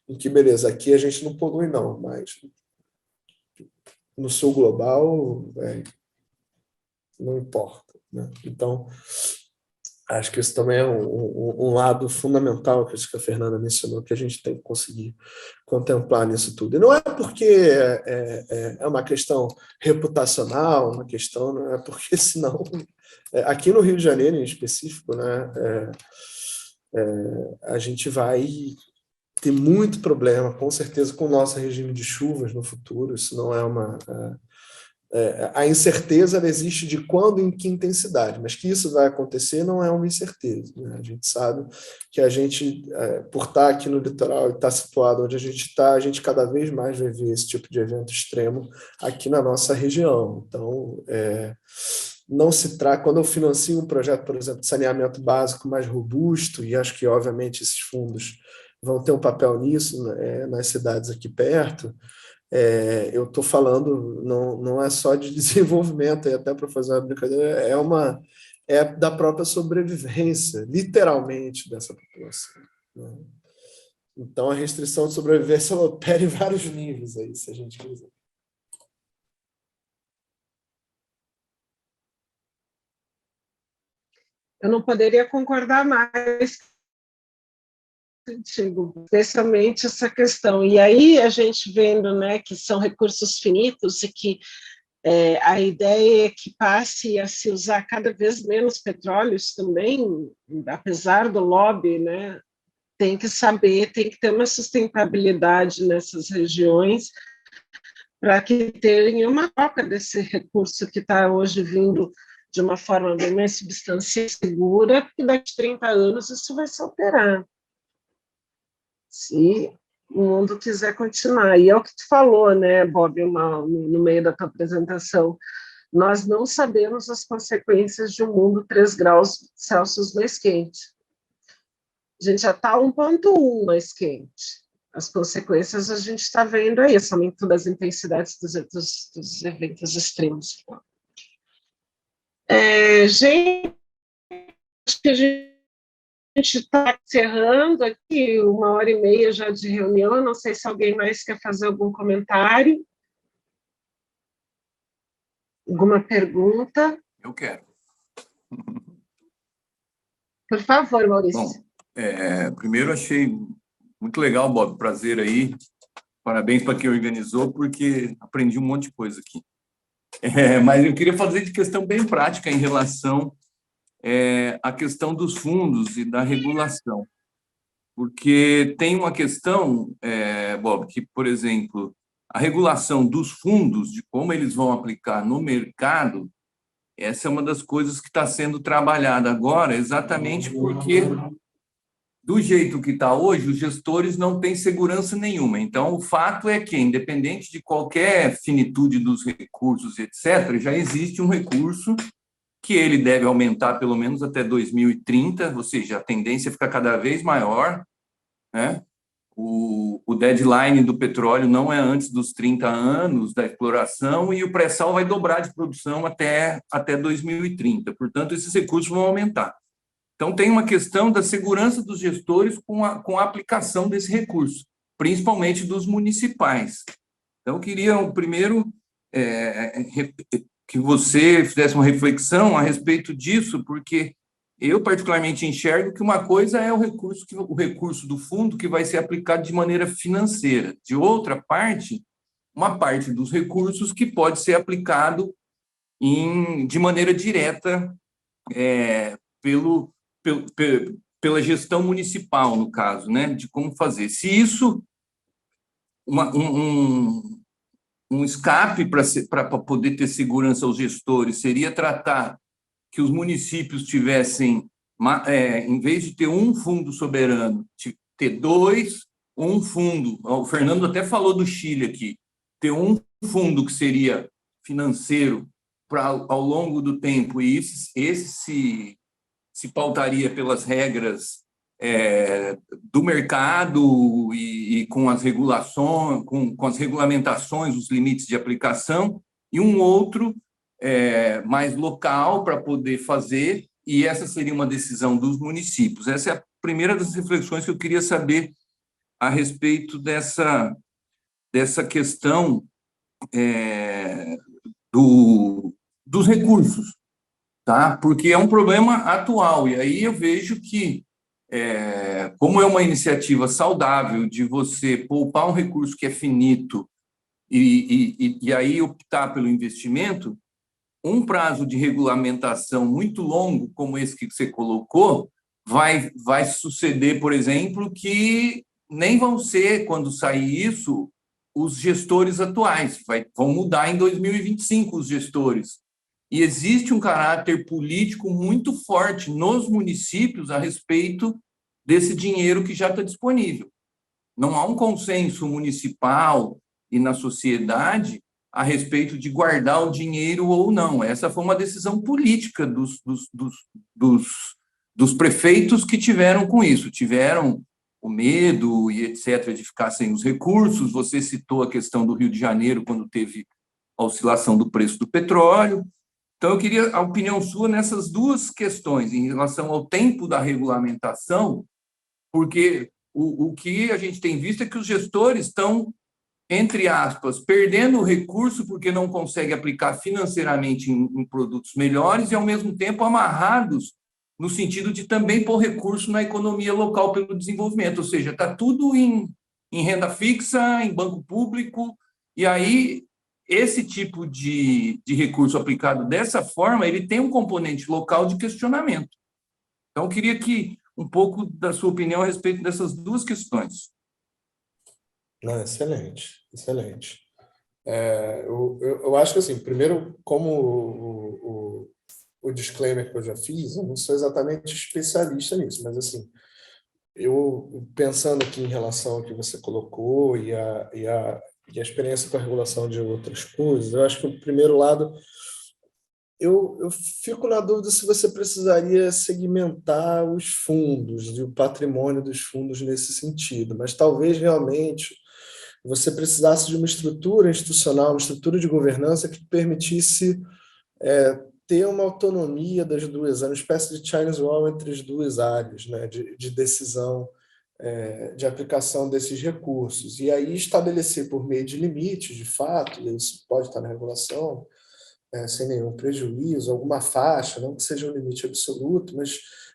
em que, beleza, aqui a gente não polui não, mas no sul global não importa, né? Então, acho que isso também é um lado fundamental que a Fernanda mencionou, que a gente tem que conseguir contemplar nisso tudo. E não é porque é uma questão reputacional, uma questão, não é porque senão... Aqui no Rio de Janeiro, em específico, né, a gente vai ter muito problema, com certeza, com o nosso regime de chuvas no futuro. Isso não é uma... a incerteza ela existe de quando e em que intensidade, mas que isso vai acontecer não é uma incerteza, né? A gente sabe que a gente, por estar aqui no litoral e estar situado onde a gente cada vez mais vai ver esse tipo de evento extremo aqui na nossa região. Então, não se trata, quando eu financio um projeto, por exemplo, de saneamento básico mais robusto, e acho que, obviamente, esses fundos vão ter um papel nisso, nas cidades aqui perto, eu estou falando, não é só de desenvolvimento, e até para fazer uma brincadeira, é da própria sobrevivência, literalmente, dessa população, né? Então, a restrição de sobrevivência ela opera em vários níveis, aí, se a gente quiser. Eu não poderia concordar mais contigo, especialmente essa questão. E aí a gente vendo, né, que são recursos finitos e que a ideia é que passe a se usar cada vez menos petróleo, isso também, apesar do lobby, né, tem que saber, tem que ter uma sustentabilidade nessas regiões para que tenha uma troca desse recurso que está hoje vindo de uma forma bem mais substancial e segura, porque daqui a 30 anos isso vai se alterar, se o mundo quiser continuar. E é o que tu falou, né, Bob, no meio da tua apresentação, nós não sabemos as consequências de um mundo 3 graus Celsius mais quente. A gente já está 1,1 mais quente. As consequências a gente está vendo aí, somente das intensidades dos eventos extremos. Gente, acho que a gente está encerrando aqui 1h30 já de reunião. Não sei se alguém mais quer fazer algum comentário, alguma pergunta. Eu quero. Por favor, Maurício. Bom, primeiro achei muito legal, Bob, prazer aí. Parabéns para quem organizou, porque aprendi um monte de coisa aqui. Mas eu queria fazer de questão bem prática em relação à questão dos fundos e da regulação. Porque tem uma questão, Bob, que, por exemplo, a regulação dos fundos, de como eles vão aplicar no mercado, essa é uma das coisas que está sendo trabalhada agora, exatamente porque, do jeito que está hoje, os gestores não têm segurança nenhuma. Então, o fato é que, independente de qualquer finitude dos recursos, etc., já existe um recurso que ele deve aumentar pelo menos até 2030, ou seja, a tendência fica cada vez maior, né? O deadline do petróleo não é antes dos 30 anos da exploração e o pré-sal vai dobrar de produção até 2030. Portanto, esses recursos vão aumentar. Então, tem uma questão da segurança dos gestores com a aplicação desse recurso, principalmente dos municipais. Então, eu queria, primeiro, que você fizesse uma reflexão a respeito disso, porque eu, particularmente, enxergo que uma coisa é o recurso do fundo que vai ser aplicado de maneira financeira. De outra parte, uma parte dos recursos que pode ser aplicado de maneira direta pela gestão municipal, no caso, né, de como fazer. Se isso, um escape para poder ter segurança aos gestores seria tratar que os municípios tivessem, em vez de ter um fundo soberano, ter dois, um fundo. O Fernando até falou do Chile aqui, ter um fundo que seria financeiro ao longo do tempo, e esse se pautaria pelas regras do mercado e com as regulações, com as regulamentações, os limites de aplicação, e um outro mais local para poder fazer, e essa seria uma decisão dos municípios. Essa é a primeira das reflexões que eu queria saber a respeito dessa questão dos recursos, tá? Porque é um problema atual, e aí eu vejo que, como é uma iniciativa saudável de você poupar um recurso que é finito e aí optar pelo investimento, um prazo de regulamentação muito longo, como esse que você colocou, vai suceder, por exemplo, que nem vão ser, quando sair isso, os gestores atuais, vão mudar em 2025 os gestores. E existe um caráter político muito forte nos municípios a respeito desse dinheiro que já está disponível. Não há um consenso municipal e na sociedade a respeito de guardar o dinheiro ou não. Essa foi uma decisão política dos prefeitos que tiveram com isso, tiveram o medo e etc. de ficar sem os recursos. Você citou a questão do Rio de Janeiro, quando teve a oscilação do preço do petróleo. Então, eu queria a opinião sua nessas duas questões, em relação ao tempo da regulamentação, porque o que a gente tem visto é que os gestores estão, entre aspas, perdendo o recurso porque não conseguem aplicar financeiramente em produtos melhores e, ao mesmo tempo, amarrados no sentido de também pôr recurso na economia local pelo desenvolvimento, ou seja, está tudo em renda fixa, em banco público, e aí esse tipo de recurso aplicado dessa forma, ele tem um componente local de questionamento. Então, eu queria um pouco da sua opinião a respeito dessas duas questões. Não, excelente, excelente. Eu acho que, assim, primeiro, como o disclaimer que eu já fiz, eu não sou exatamente especialista nisso, mas, assim, eu pensando aqui em relação ao que você colocou e a experiência com a regulação de outras coisas, eu acho que o primeiro lado, eu fico na dúvida se você precisaria segmentar os fundos e o patrimônio dos fundos nesse sentido, mas talvez realmente você precisasse de uma estrutura institucional, uma estrutura de governança que permitisse ter uma autonomia das duas, uma espécie de Chinese Wall entre as duas áreas, né, de decisão, de aplicação desses recursos. E aí estabelecer por meio de limites, de fato, e isso pode estar na regulação, sem nenhum prejuízo, alguma faixa, não que seja um limite absoluto,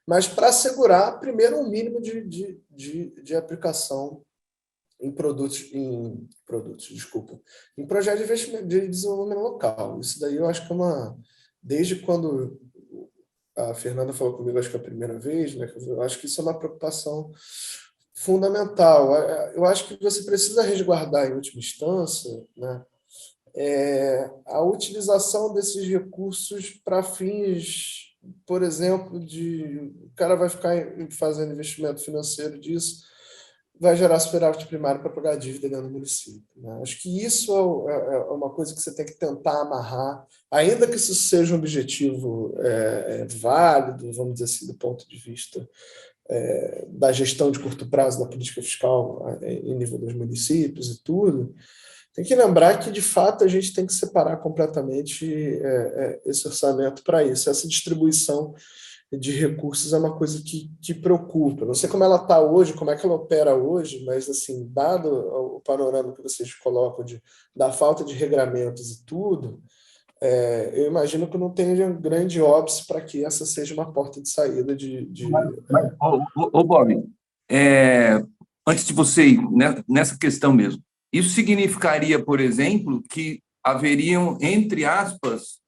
mas para assegurar, primeiro, um mínimo de aplicação em projetos de investimento de desenvolvimento local. Isso daí eu acho que desde quando a Fernanda falou comigo, acho que a primeira vez, né, eu acho que isso é uma preocupação fundamental. Eu acho que você precisa resguardar, em última instância, né, a utilização desses recursos para fins, por exemplo, o cara vai ficar fazendo investimento financeiro disso, vai gerar superávit primário para pagar a dívida dentro do município, né? Acho que isso é uma coisa que você tem que tentar amarrar, ainda que isso seja um objetivo válido, vamos dizer assim, do ponto de vista da gestão de curto prazo da política fiscal em nível dos municípios e tudo. Tem que lembrar que, de fato, a gente tem que separar completamente esse orçamento para isso. Essa distribuição de recursos é uma coisa que preocupa. Não sei como ela está hoje, como é que ela opera hoje, mas, assim, dado o panorama que vocês colocam da falta de regramentos e tudo, eu imagino que não tenha um grande óbice para que essa seja uma porta de saída Bob, antes de você ir nessa questão mesmo, isso significaria, por exemplo, que haveriam, entre aspas,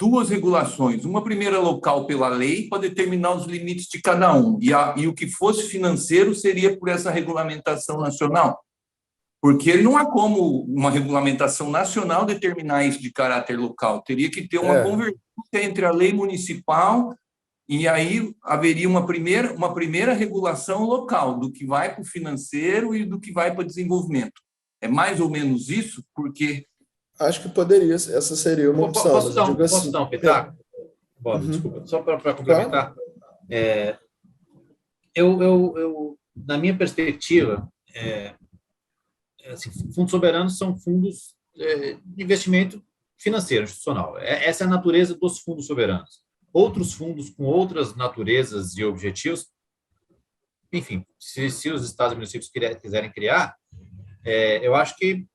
duas regulações, uma primeira local pela lei para determinar os limites de cada um, e o que fosse financeiro seria por essa regulamentação nacional, porque não há como uma regulamentação nacional determinar isso de caráter local, teria que ter uma convergência entre a lei municipal e aí haveria uma primeira regulação local do que vai para o financeiro e do que vai para o desenvolvimento. É mais ou menos isso, porque... Acho que poderia, essa seria uma opção. Posso dar um pitaco? Bob, desculpa, só para complementar. Claro. Eu, na minha perspectiva, assim, fundos soberanos são fundos de investimento financeiro, institucional. Essa é a natureza dos fundos soberanos. Outros fundos com outras naturezas e objetivos, enfim, se os estados e municípios quiserem criar, eu acho que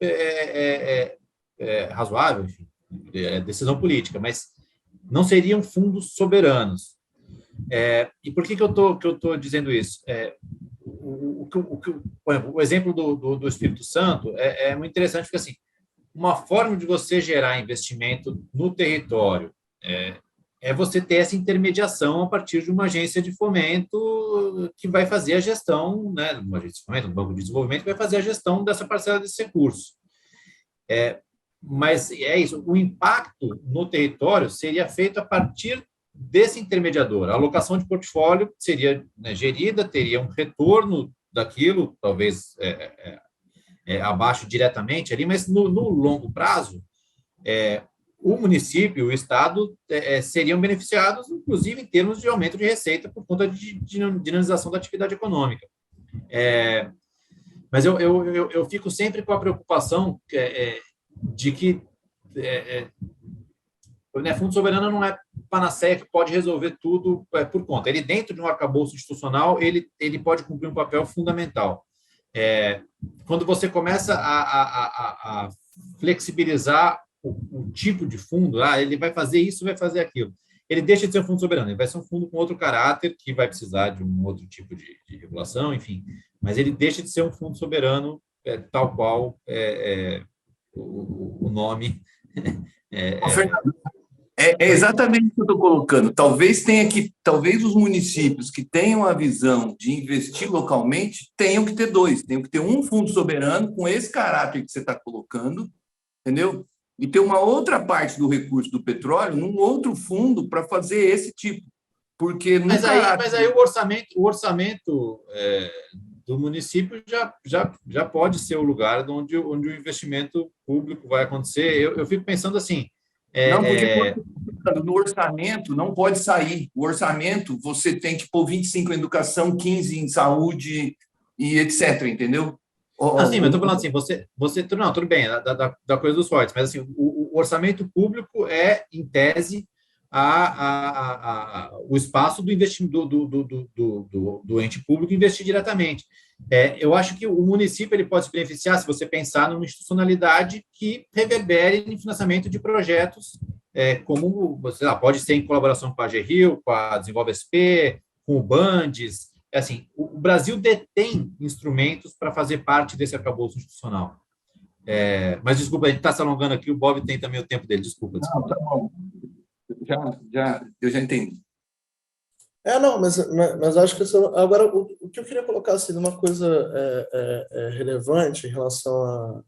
é razoável, enfim, é decisão política, mas não seriam fundos soberanos. E por que eu estou dizendo isso? O exemplo do Espírito Santo é muito interessante, porque assim, uma forma de você gerar investimento no território é você ter essa intermediação a partir de uma agência de fomento que vai fazer a gestão, né, uma agência de fomento, um banco de desenvolvimento que vai fazer a gestão dessa parcela desse recurso. Mas é isso, o impacto no território seria feito a partir desse intermediador. A alocação de portfólio seria, né, gerida, teria um retorno daquilo, talvez abaixo diretamente ali, mas no longo prazo, o município e o Estado seriam beneficiados, inclusive em termos de aumento de receita por conta de dinamização da atividade econômica. Mas eu fico sempre com a preocupação de que fundo soberano não é panaceia que pode resolver tudo por conta. Ele, dentro de um arcabouço institucional, ele pode cumprir um papel fundamental. Quando você começa a flexibilizar o tipo de fundo, ele vai fazer isso, vai fazer aquilo. Ele deixa de ser um fundo soberano, ele vai ser um fundo com outro caráter, que vai precisar de um outro tipo de regulação, enfim, mas ele deixa de ser um fundo soberano tal qual o nome. É exatamente o que eu estou colocando. Talvez os municípios que tenham a visão de investir localmente tenham que ter dois, tenham que ter um fundo soberano com esse caráter que você está colocando, entendeu? E ter uma outra parte do recurso do petróleo num outro fundo para fazer esse tipo. Porque mas aí o orçamento do município já pode ser o lugar onde o investimento público vai acontecer. Eu fico pensando assim... Não, porque no orçamento não pode sair. O orçamento você tem que pôr 25 em educação, 15 em saúde e etc., entendeu? Sim, mas eu estou falando assim, não, tudo bem, da coisa dos fortes, mas assim, o orçamento público em tese, o espaço do investimento do ente público investir diretamente. Eu acho que o município ele pode se beneficiar se você pensar numa institucionalidade que reverbere no financiamento de projetos, como, sei lá, pode ser em colaboração com a AGRIO, com a Desenvolve SP, com o Bandes. Assim, o Brasil detém instrumentos para fazer parte desse arcabouço institucional. Mas, desculpa, a gente está se alongando aqui, o Bob tem também o tempo dele, desculpa. Não, tá bom. Eu já entendi. Mas acho que agora o que eu queria colocar assim, uma coisa relevante em relação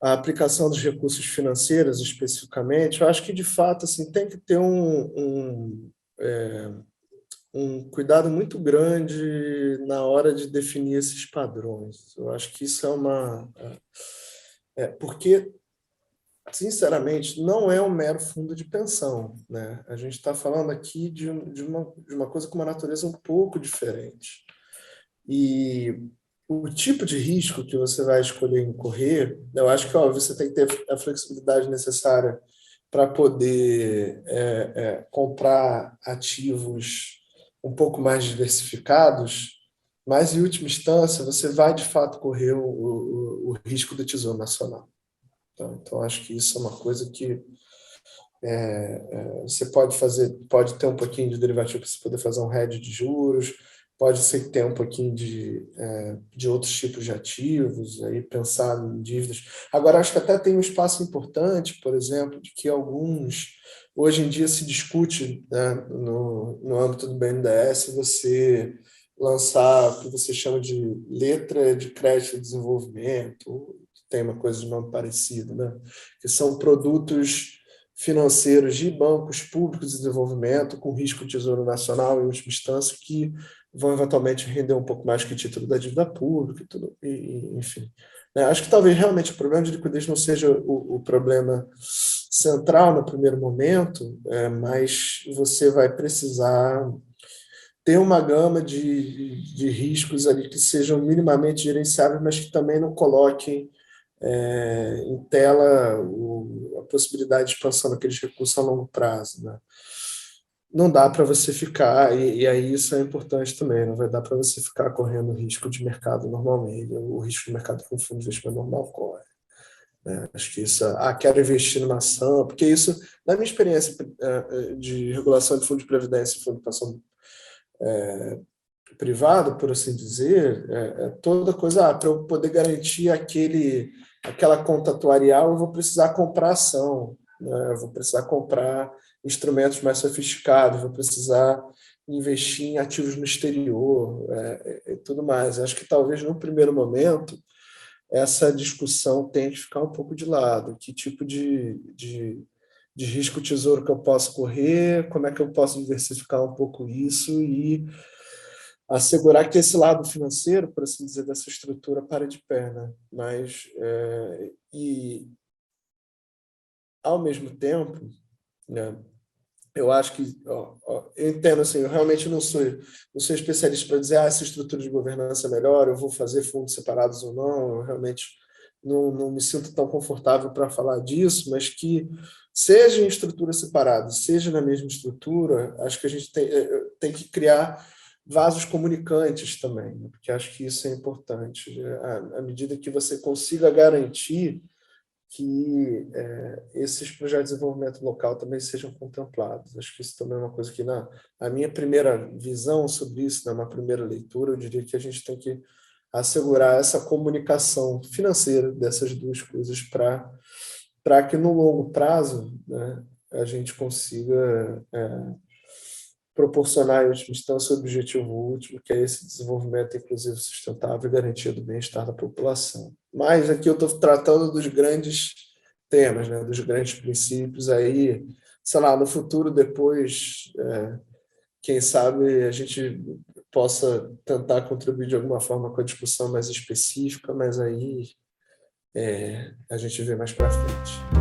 à aplicação dos recursos financeiros especificamente, eu acho que de fato assim tem que ter um cuidado muito grande na hora de definir esses padrões. Eu acho que isso porque sinceramente, não é um mero fundo de pensão, né? A gente está falando aqui de uma coisa com uma natureza um pouco diferente. E o tipo de risco que você vai escolher incorrer, eu acho que óbvio, você tem que ter a flexibilidade necessária para poder comprar ativos um pouco mais diversificados, mas, em última instância, você vai, de fato, correr o risco do Tesouro Nacional. Então, acho que isso é uma coisa que você pode ter um pouquinho de derivativo para você poder fazer um hedge de juros, pode ser que tenha um pouquinho de outros tipos de ativos, aí pensar em dívidas. Agora, acho que até tem um espaço importante, por exemplo, de que hoje em dia se discute, né, no âmbito do BNDES, você lançar o que você chama de letra de crédito de desenvolvimento, tem uma coisa de nome parecido, né? Que são produtos financeiros de bancos públicos de desenvolvimento com risco de Tesouro Nacional, em última instância, que vão eventualmente render um pouco mais que o título da dívida pública, enfim. Acho que talvez realmente o problema de liquidez não seja o problema central no primeiro momento, mas você vai precisar ter uma gama de riscos ali que sejam minimamente gerenciáveis, mas que também não coloquem em tela a possibilidade de expansão daqueles recursos a longo prazo, né? Não dá para você ficar, e aí isso é importante também, não vai dar para você ficar correndo risco de mercado normalmente, o risco de mercado que um fundo de investimento normal corre. Acho que isso, quero investir numa ação, porque isso, na minha experiência de regulação de fundo de previdência e fundo de pensão privado, por assim dizer, toda coisa, para eu poder garantir aquela conta atuarial, eu vou precisar comprar ação, né? Eu vou precisar comprar instrumentos mais sofisticados, vou precisar investir em ativos no exterior, e tudo mais. Acho que talvez no primeiro momento essa discussão tem que ficar um pouco de lado. Que tipo de risco tesouro que eu posso correr, como é que eu posso diversificar um pouco isso e assegurar que esse lado financeiro, por assim dizer, dessa estrutura pare de pé, né? Mas, e ao mesmo tempo, né, eu acho que, eu entendo assim, eu realmente não sou especialista para dizer essa estrutura de governança é melhor, eu vou fazer fundos separados ou não, eu realmente não me sinto tão confortável para falar disso, mas que seja em estruturas separadas, seja na mesma estrutura, acho que a gente tem que criar vasos comunicantes também, né? Porque acho que isso é importante. À medida que você consiga garantir que esses projetos de desenvolvimento local também sejam contemplados. Acho que isso também é uma coisa que, a minha primeira visão sobre isso, na primeira leitura, eu diria que a gente tem que assegurar essa comunicação financeira dessas duas coisas para que, no longo prazo, né, a gente consiga proporcionar, em última instância, o objetivo último, que é esse desenvolvimento inclusivo sustentável e garantia do bem-estar da população. Mas aqui eu estou tratando dos grandes temas, né, dos grandes princípios. Aí, sei lá, no futuro, depois, quem sabe a gente possa tentar contribuir de alguma forma com a discussão mais específica, mas aí a gente vê mais para frente.